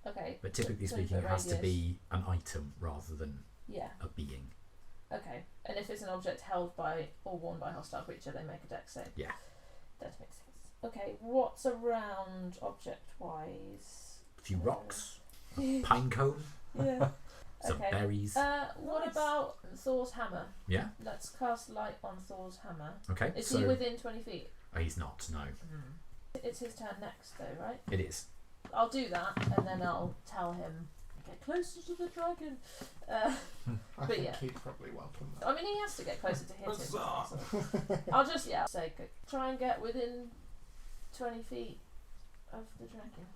Okay. but typically 20 speaking, it foot has to radius. be an item rather than Yeah. a being. Okay. And if it's an object held by or worn by a hostile creature, they make a dex save. Yeah. That makes sense. Okay. What's around object-wise? A few rocks, a pine cone, Yeah. some Okay. berries. What Nice. about Thor's hammer? Yeah. Let's cast light on Thor's hammer. Okay. Is so he within 20 feet? he's not. No, It's his turn next, though, right? it is. I'll do that, and then I'll tell him, get closer to the dragon. I But think yeah. he'd probably welcome that. I mean, he has to get closer to hit him. So I'll just, say, try and get within 20 feet of the dragon.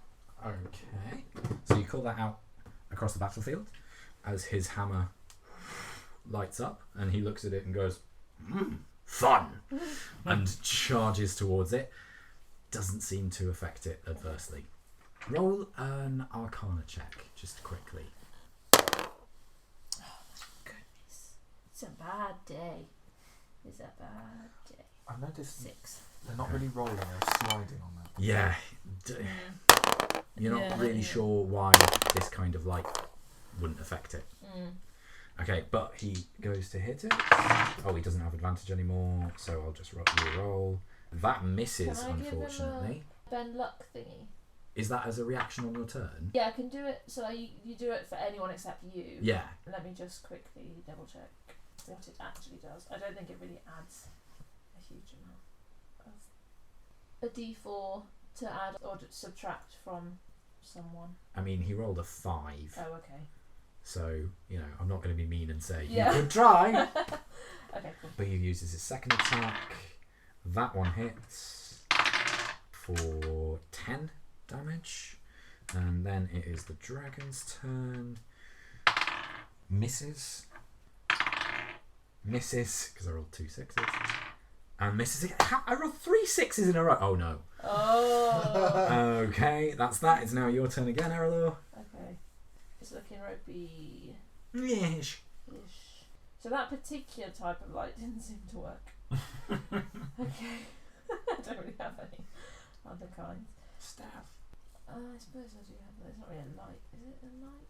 Okay. So you call that out across the battlefield as his hammer lights up, and he looks at it and goes, "Fun," and charges towards it. Doesn't seem to affect it adversely. Roll an Arcana check, just quickly. Goodness. It's a bad day. It's a bad day. I noticed 6. they're not really rolling, they're sliding on that. Yeah. You're not Yeah, really yeah. sure why this kind of light wouldn't affect it. Okay, but he goes to hit it. Oh, he doesn't have advantage anymore, so I'll just roll. That misses, Can I give him unfortunately. Bend luck thingy. Is that as a reaction on your turn? Yeah, I can do it. So you do it for anyone except you. Yeah. Let me just quickly double check what it actually does. I don't think it really adds a huge amount of a D4 to add or to subtract from someone. I mean, he rolled a 5, Oh, okay. so, I'm not going to be mean and say, Yeah. you could try. Okay, cool. But he uses his second attack. That one hits for 10 damage. And then it is the dragon's turn. Misses, because I rolled 2 6s. And misses again. I rolled 3 6s in a row. Oh no. Oh. Okay, that's that. It's now your turn again, Erallur. Okay. It's looking ropey. Yes. Ish. So that particular type of light didn't seem to work. Okay. I don't really have any other kinds. Staff. I suppose I do have, but it's not really a light. Is it a light?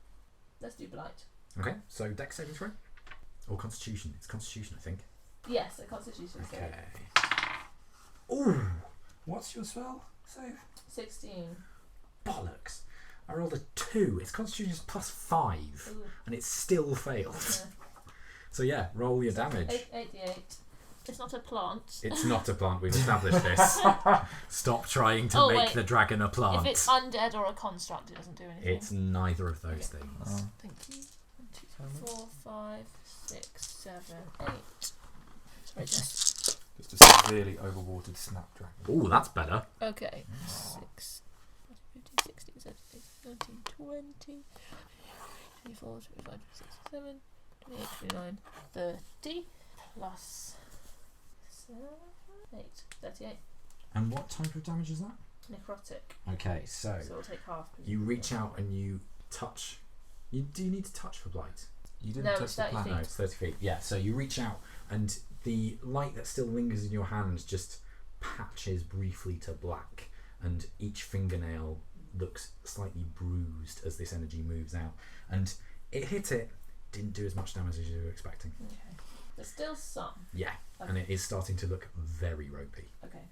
Let's do blight. Okay, so Dex saving throw? Or Constitution? It's Constitution, I think. Yes, a constitution save. Okay. Ooh! What's your spell save? 16. Bollocks! I rolled a 2. Its Constitution is +5. Ooh. And it still failed. Yeah. So yeah, roll your damage. 88. It's not a plant. It's not a plant. We've established this. Stop trying to make the dragon a plant. If it's undead or a construct, it doesn't do anything. It's neither of those things. Thank you. 1, 2, 3, 4, 5, 6, 7, 8. Sorry, Jess. Just a severely overwatered snapdragon. Oh, that's better. Okay. 6, 15, 16, 17, 19, 20, 24, 25, 26, 27, 28, 29, 30, plus 7, 8, 38. And what type of damage is that? Necrotic. Okay, so So it'll take half. you reach out and you touch. Do you need to touch for blight? You didn't No, touch it's the 30 plant. feet. No, it's 30 feet. Yeah, so you reach out and the light that still lingers in your hands just patches briefly to black, and each fingernail looks slightly bruised as this energy moves out. And it hit it, didn't do as much damage as you were expecting. Okay. There's still some. Yeah, Okay. and it is starting to look very ropey. Okay.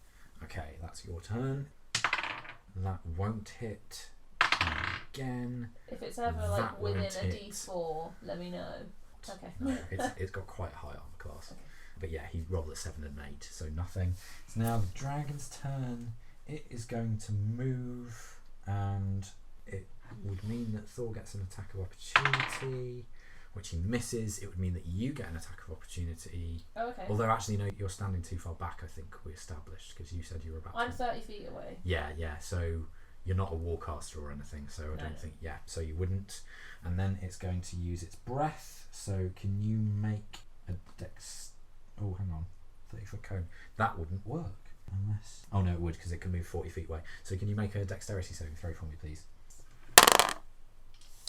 Okay, that's your turn. That won't hit again. If it's ever That like within won't a hit. D4, let me know. Okay. No, it's got quite a high armor class. Okay. But yeah, he rolled a 7 and an 8, so nothing. It's now the dragon's turn. It is going to move, and it would mean that Thor gets an attack of opportunity, which he misses. It would mean that you get an attack of opportunity. Oh, okay. Although actually, no, you're standing too far back, I think we established, because you said you were about I'm to... 30 feet away. Yeah, so you're not a warcaster or anything, so I don't think... Yeah, so you wouldn't. And then it's going to use its breath, so can you make a dex... Oh, hang on. 30-foot cone. That wouldn't work. Unless... Oh, no, it would, because it can move 40 feet away. So can you make a dexterity saving throw for me, please?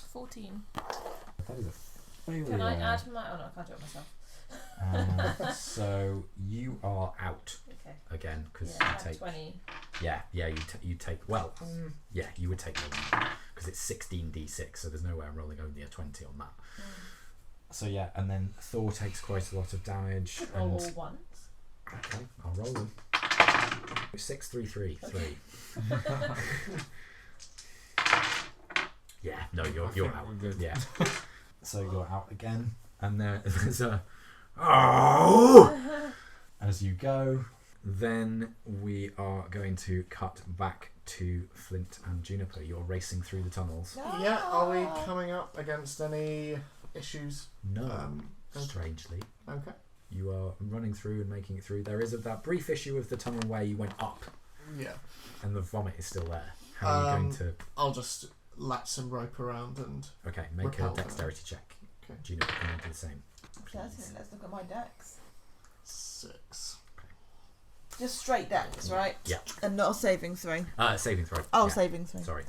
14. That is a failure. Can I add my... Oh, no, I can't do it myself. So you are out Okay. again, because Yeah, I you have take... 20. Yeah, you take... Well, yeah, you would take more, because it's 16d6, so there's no way I'm rolling only a 20 on that. So yeah, and then Thor takes quite a lot of damage. Roll And all once. okay, I'll roll them. 6, 3, 3, 3. Yeah, no, you're out. We're good. Yeah. So you're out again, and there's a oh as you go. Then we are going to cut back to Flint and Juniper. You're racing through the tunnels. No. Yeah, are we coming up against any issues? No, Okay. strangely. Okay. You are running through and making it through. There is that brief issue of the tunnel where you went up Yeah. and the vomit is still there. How are you going to... I'll just lat some rope around and... Okay, make repel a them. dexterity check. Okay. Juniper, can you do the same? 13. Let's look at my decks. 6. Just straight decks, right? Yeah. And not a saving throw. Saving throw. Oh, Yeah. saving throw. Sorry.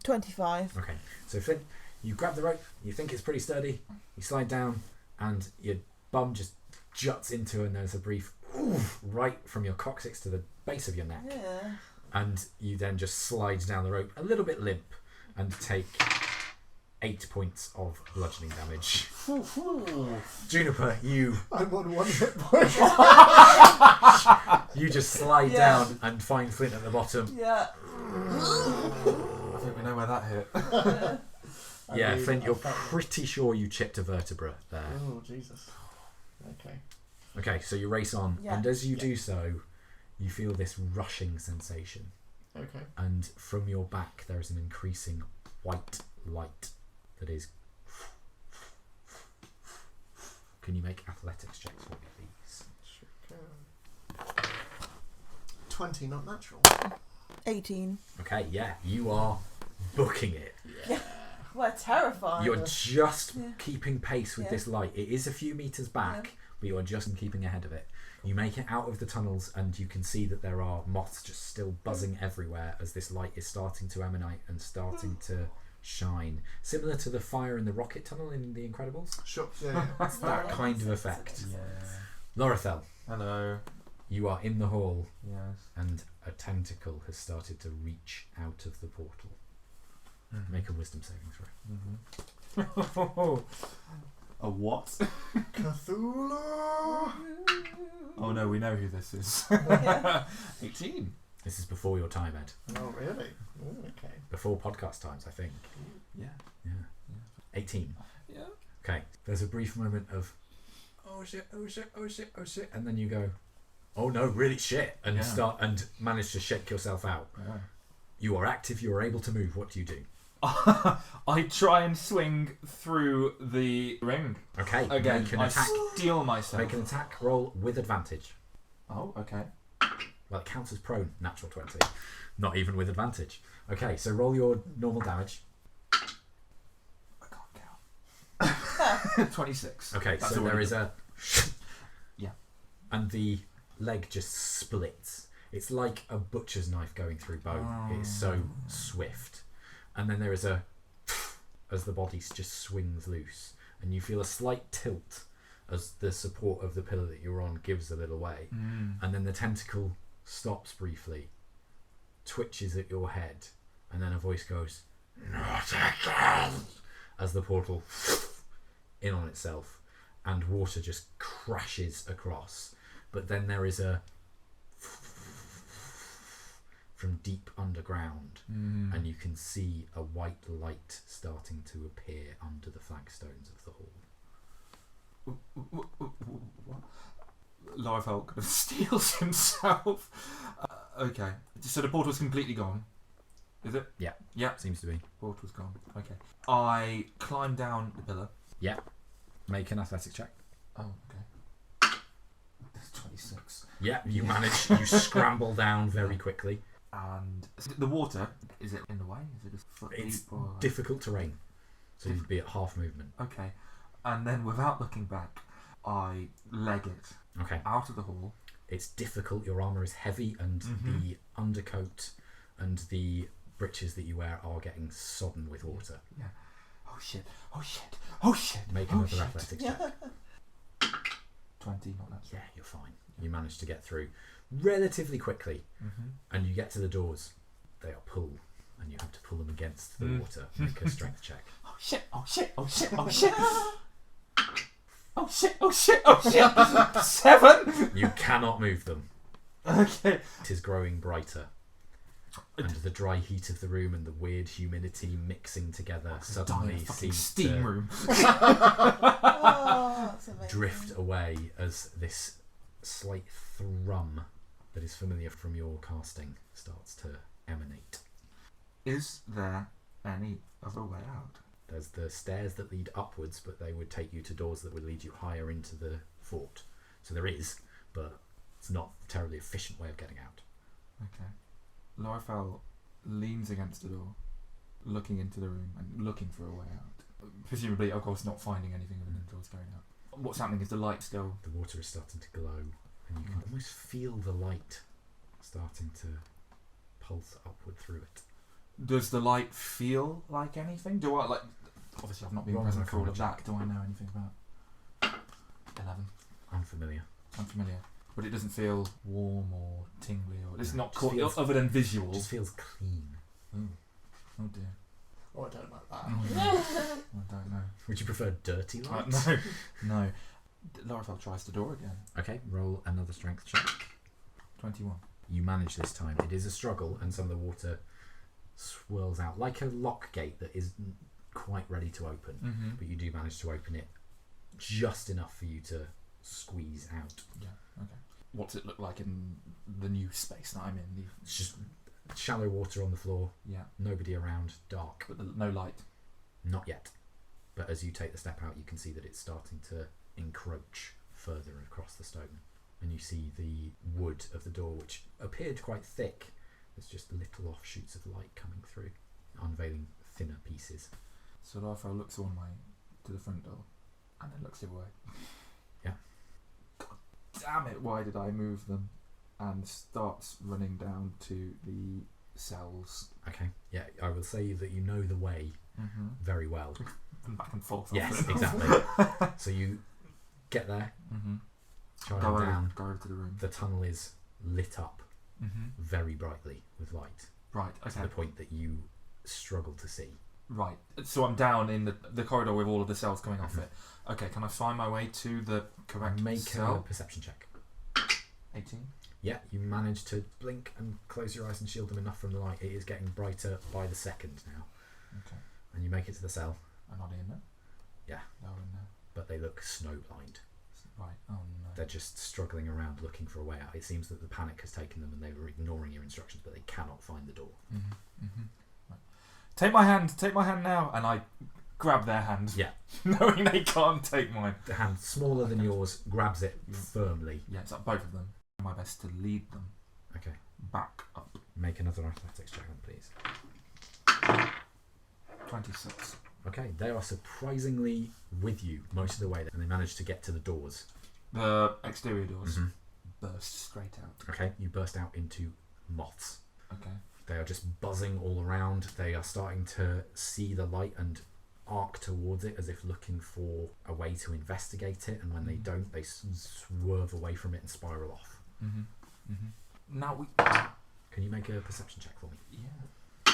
25. Okay, so Flint, you grab the rope, you think it's pretty sturdy, you slide down, and your bum just juts into, and there's a brief oof right from your coccyx to the base of your neck. Yeah. And you then just slide down the rope, a little bit limp, and take 8 points of bludgeoning damage. Juniper, you I'm on 1 hit point. you just slide down and find Flint at the bottom. Yeah. I think we know where that hit. Yeah, mean, Flint, you're I felt- pretty sure you chipped a vertebra there. Oh, Jesus. Okay. Okay, so you race on, Yeah. and as you do so, you feel this rushing sensation, Okay. and from your back there is an increasing white light that is... Can you make athletics checks for me, please? Sure can. 20, not natural. 18. Okay, yeah, you are booking it. We're terrified. You're just Yeah. keeping pace with Yeah. this light. It is a few meters back, Yeah. but you are just keeping ahead of it. You make it out of the tunnels, and you can see that there are moths just still buzzing everywhere as this light is starting to emanate and starting to shine. Similar to the fire in the rocket tunnel in The Incredibles. Sure. Yeah. It's that kind of effect. Lor'athel, Hello. you are in the hall, Yes. and a tentacle has started to reach out of the portal. Mm-hmm. Make a wisdom saving throw. A what? Cthulhu. Oh no, we know who this is. Yeah. 18. This is before your time, Ed. Oh, really? Ooh, okay. Before podcast times, I think. Yeah. Yeah. 18. Yeah. Okay, there's a brief moment of, oh shit, oh shit, oh shit, oh shit, and then you go, oh no, really shit, and Yeah. start and manage to shake yourself out. Yeah. You are active, you are able to move. What do you do? I try and swing through the ring. Okay, Again, make an I attack. steal myself. Make an attack roll with advantage. Oh, okay. Well, it counts as prone, natural 20. Not even with advantage. Okay, so roll your normal damage. I can't count. 26. Okay, That's so already there is good. a... Yeah. And the leg just splits. It's like a butcher's knife going through bone. It's so swift. And then there is a... as the body just swings loose. And you feel a slight tilt as the support of the pillar that you're on gives a little way. And then the tentacle stops briefly, twitches at your head, and then a voice goes, "Not again!" as the portal in on itself, and water just crashes across. But then there is a from deep underground, and you can see a white light starting to appear under the flagstones of the hall. Lor'athel kind of steals himself. Okay, so the portal's completely gone. Is it? Yeah. Yeah. Seems to be. Portal's gone. Okay. I climb down the pillar. Yeah. Make an athletic check. Oh, okay. That's 26. Yeah, you manage. You scramble down very quickly. And the water, is it in the way? Is it just foot It's deep? Or... difficult terrain, so you'd be at half movement. Okay. And then without looking back, I leg it Okay. out of the hall. It's difficult. Your armour is heavy, and the undercoat and the breeches that you wear are getting sodden with water. Yeah. Oh shit. Oh shit. Oh shit. Make oh, another shit. athletics check. 20, not that. Yeah, you're fine. You manage to get through relatively quickly, and you get to the doors. They are pull, and you have to pull them against the water. Make a strength check. Oh shit. Oh shit. Oh shit. Oh shit. Oh shit. Oh shit. Oh shit. 7. You cannot move them. Okay. It is growing brighter. And the dry heat of the room and the weird humidity mixing together suddenly fucking seems steam to room. Oh, that's amazing. drift away as this slight thrum that is familiar from your casting starts to emanate. Is there any other way out? There's the stairs that lead upwards, but they would take you to doors that would lead you higher into the fort. So there is, but it's not a terribly efficient way of getting out. Okay. Lor'athel leans against the door, looking into the room and looking for a way out. Presumably, of course, not finding anything within the doors going out. What's happening is the light still... The water is starting to glow, and you can almost feel the light starting to pulse upward through it. Does the light feel like anything? Do I, like... Obviously, I've not been Roll present an for all of arcana that. Do I know anything about... 11. Unfamiliar. Unfamiliar. But it doesn't feel warm or tingly or... It's No, not just caught, feels- other than It visual. just feels clean. Oh dear. Oh, I don't like that. I don't know. Would you prefer dirty light? No. No. Lor'athel tries the door again. Okay, roll another strength check. 21. You manage this time. It is a struggle, and some of the water swirls out like a lock gate that isn't quite ready to open. But you do manage to open it just enough for you to squeeze out. Yeah, okay. What's it look like in the new space that I'm in? It's just shallow water on the floor, Yeah, nobody around, dark. but no light. Not yet. But as you take the step out, you can see that it's starting to encroach further across the stone. And you see the wood of the door, which appeared quite thick. There's just little offshoots of light coming through, unveiling thinner pieces. So Lor'athel looks one way to the front door and then looks the other way. Yeah. God damn it, why did I move them? And starts running down to the cells. Okay, yeah, I will say that you know the way very well. And back and forth. Yes, exactly. So you get there, chime down. Go over to the room. The tunnel is lit up very brightly with light, Right, to okay. the point that you struggle to see. Right. So I'm down in the corridor with all of the cells coming off it. Okay, can I find my way to the correct Make a cell? perception check. 18. Yeah, you manage to blink and close your eyes and shield them enough from the light. It is getting brighter by the second now. Okay. And you make it to the cell. I'm not in it. Yeah. No one there. But they look snowblind. Right. Oh no. They're just struggling around looking for a way out. It seems that the panic has taken them and they were ignoring your instructions, but they cannot find the door. Right. Take my hand now, and I grab their hand. Yeah. Knowing they can't take mine. The hand smaller than yours grabs it firmly. Yeah, it's like both of them. My best to lead them Okay. back up. Make another athletics check, then, please. 26. Okay, they are surprisingly with you most of the way, and they manage to get to the doors. The exterior doors burst straight out. Okay, you burst out into moths. Okay. They are just buzzing all around. They are starting to see the light and arc towards it as if looking for a way to investigate it, and when they don't, they swerve away from it and spiral off. Now we... Can you make a perception check for me? Yeah.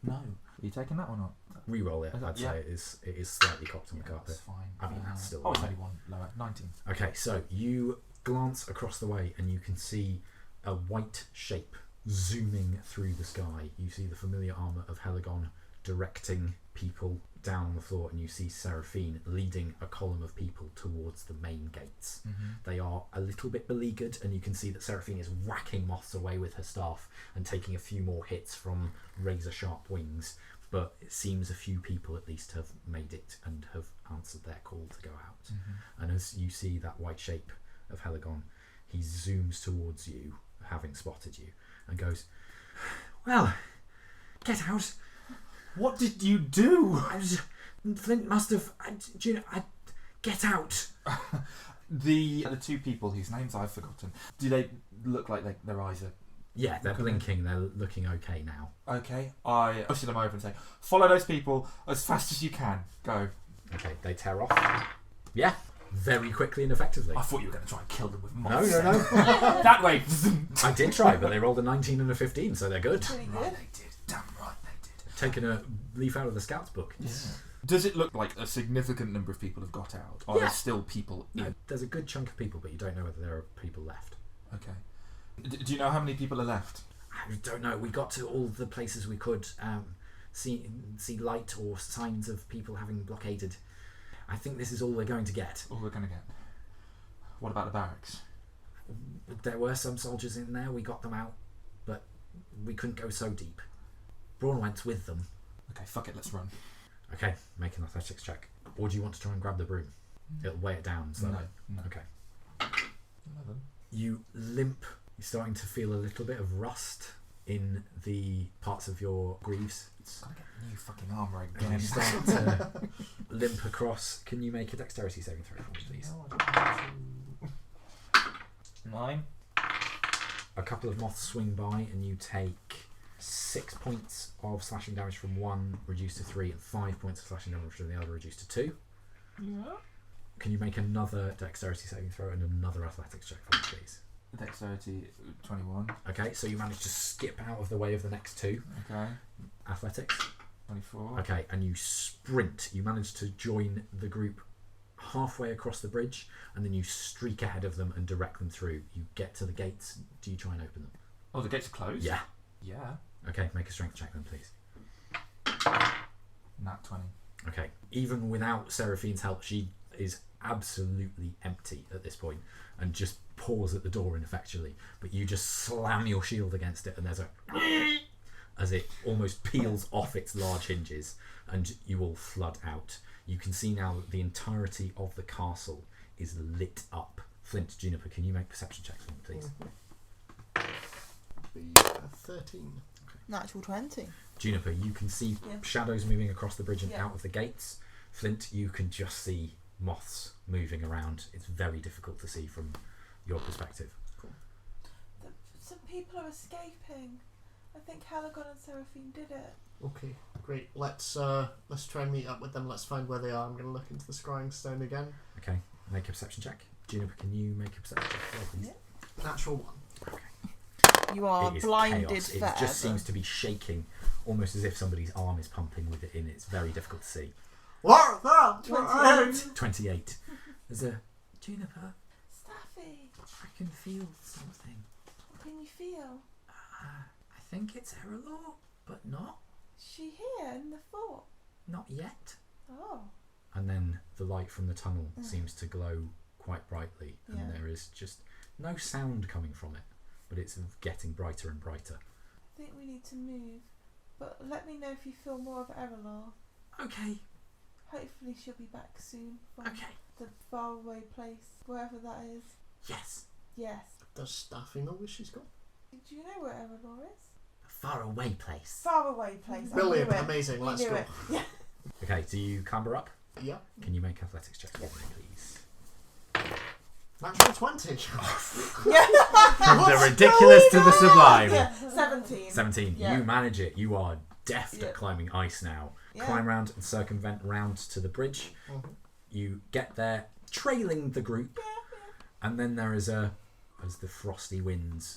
No. Are you taking that or not? Reroll it. I'd say it is slightly cocked on the carpet. That's fine. I mean, that's still... Oh, it's only one lower. 19. Okay, so you glance across the way and you can see a white shape zooming through the sky. You see the familiar armour of Helagon directing people down on the floor, and you see Seraphine leading a column of people towards the main gates. They are a little bit beleaguered, and you can see that Seraphine is whacking moths away with her staff and taking a few more hits from razor sharp wings, but it seems a few people at least have made it and have answered their call to go out. And as you see that white shape of Helagon, he zooms towards you, having spotted you, and goes, "Well, get out." What did you do? Flint must have... get out. The two people whose names I've forgotten, do they look like their eyes are... Yeah, they're blinking. They're looking okay now. Okay, I push them over and say, follow those people as fast as you can. Go. Okay, they tear off. Yeah, very quickly and effectively. I thought you were going to try and kill them with moths. No. That way. I did try, but they rolled a 19 and a 15, so they're good. Pretty good. Right, they did. Damn right they did. Taking a leaf out of the scout's book. Yeah. Does it look like a significant number of people have got out? Are there still people in? No, there's a good chunk of people, but you don't know whether there are people left. Okay. Do you know how many people are left? I don't know. We got to all the places we could see light or signs of people having blockaded. I think this is all we're going to get. All we're going to get. What about the barracks? There were some soldiers in there. We got them out, but we couldn't go so deep. Braun went with them. Okay, fuck it, let's run. Okay, make an athletics check. Or do you want to try and grab the broom? It'll weigh it down slowly. No. Okay. 11. You limp. You're starting to feel a little bit of rust in the parts of your greaves. Gotta get new fucking armour And again. you start to limp across. Can you make a dexterity saving throw for me, please? 9. A couple of moths swing by and you take 6 points of slashing damage from one, reduced to 3, and 5 points of slashing damage from the other, reduced to 2. Yeah. Can you make another dexterity saving throw and another athletics check for me, please? Dexterity 21. Okay, so you manage to skip out of the way of the next two. Okay. Athletics. 24. Okay, and you sprint. You manage to join the group halfway across the bridge, and then you streak ahead of them and direct them through. You get to the gates. Do you try and open them? Oh, the gates are closed? Yeah. Yeah. Okay, make a strength check then, please. Nat 20. Okay, even without Seraphine's help, she is absolutely empty at this point and just paws at the door ineffectually. But you just slam your shield against it, and there's a as it almost peels off its large hinges, and you all flood out. You can see now that the entirety of the castle is lit up. Flint, Juniper, can you make perception checks for me, please? Be 13. Natural 20. Juniper, you can see shadows moving across the bridge and out of the gates. Flint, you can just see moths moving around. It's very difficult to see from your perspective. Cool. Some people are escaping. I think Helagon and Seraphine did it. Okay, great. Let's try and meet up with them. Let's find where they are. I'm going to look into the scrying stone again. Okay, make a perception check. Juniper, can you make a perception check as well, please? Natural 1. Okay. You are It is blinded chaos. It forever. just seems to be shaking, almost as if somebody's arm is pumping with it in. It's very difficult to see. What? 28. 28. There's a Juniper. Staffy, I can feel something. what can you feel? I think it's Erallur, but not Is she here in the fort? yet. Oh. and then the light from the tunnel seems to glow quite brightly, and Yeah. there is just no sound coming from it, but it's getting brighter and brighter. I think we need to move, but let me know if you feel more of Erallur. Okay. Hopefully she'll be back soon from Okay. the faraway place, wherever that is. Yes. Yes. Does Staffy know where she's gone? Do you know where Erallur is? A faraway place. Faraway place. I Brilliant, knew it. amazing, We let's knew go. it. Yeah. Okay, do you clamber up? Yeah. Can you make athletics checks for me, please? Natural 20. From the ridiculous to the sublime. Yeah. 17. 17. Yeah. You manage it. You are deft Yeah. at climbing ice now. Yeah. Climb round and circumvent round to the bridge. Mhm. You get there, trailing the group, and then there is as the frosty winds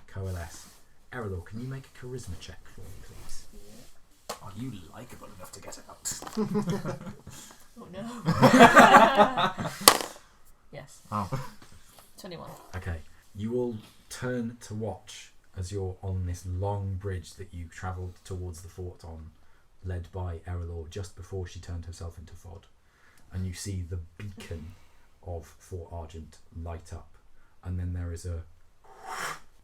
coalesce. Erallur, can you make a charisma check for me, please? Are you likeable enough to get out? Oh no. Yes. Oh. 21. Okay. You all turn to watch as you're on this long bridge that you travelled towards the fort on, led by Erallur just before she turned herself into Fod. And you see the beacon of Fort Argent light up. And then there is a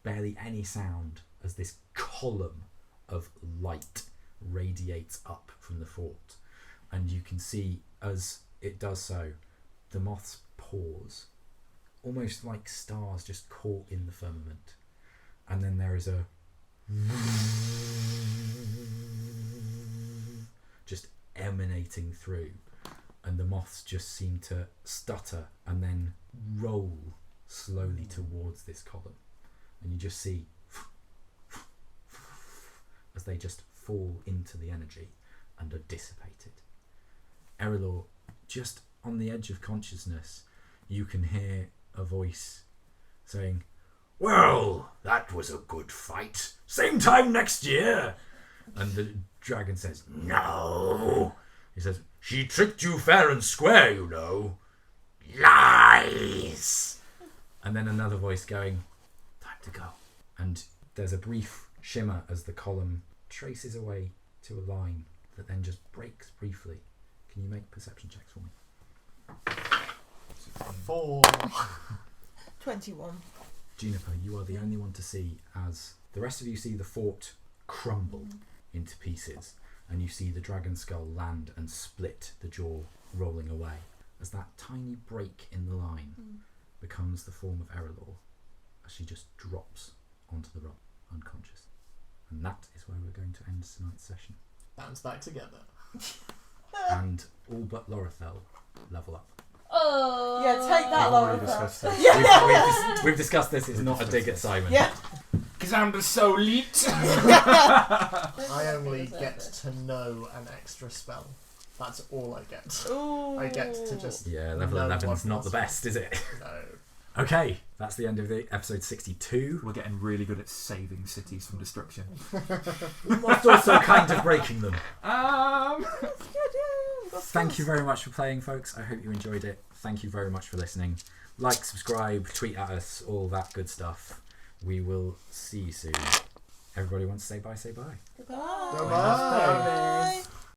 barely any sound as this column of light radiates up from the fort. And you can see as it does so, the moths pause, almost like stars just caught in the firmament. And then there is a just emanating through, and the moths just seem to stutter and then roll slowly towards this column, and you just see as they just fall into the energy and are dissipated. Erallur, just on the edge of consciousness, you can hear a voice saying, Well, that was a good fight. Same time next year. and the dragon says, No. he says, She tricked you fair and square, you know. Lies. and then another voice going, time to go. And there's a brief shimmer as the column traces away to a line that then just breaks briefly. Can you make perception checks for me? 4. 21. Juniper, you are the only one to see as the rest of you see the fort crumble into pieces, and you see the dragon skull land and split, the jaw rolling away, as that tiny break in the line becomes the form of Erallur as she just drops onto the rock, unconscious. And that is where we're going to end tonight's session. Band's back together. And all but Lor'athel level up. Oh. Yeah, take that, I've already Laura. discussed that. We've discussed this. It's not a dig at Simon. Yeah. Because I'm so lit. I only get to know an extra spell. That's all I get. Ooh. I get to just Yeah, level know 11's what not the was- best, is it? No. Okay, that's the end of the episode 62. We're getting really good at saving cities from destruction. Whilst also kind of breaking them. Good, Thank you very much for playing, folks. I hope you enjoyed it. Thank you very much for listening. Like, subscribe, tweet at us, all that good stuff. We will see you soon. Everybody wants to say bye, say bye. Goodbye. Goodbye. Bye.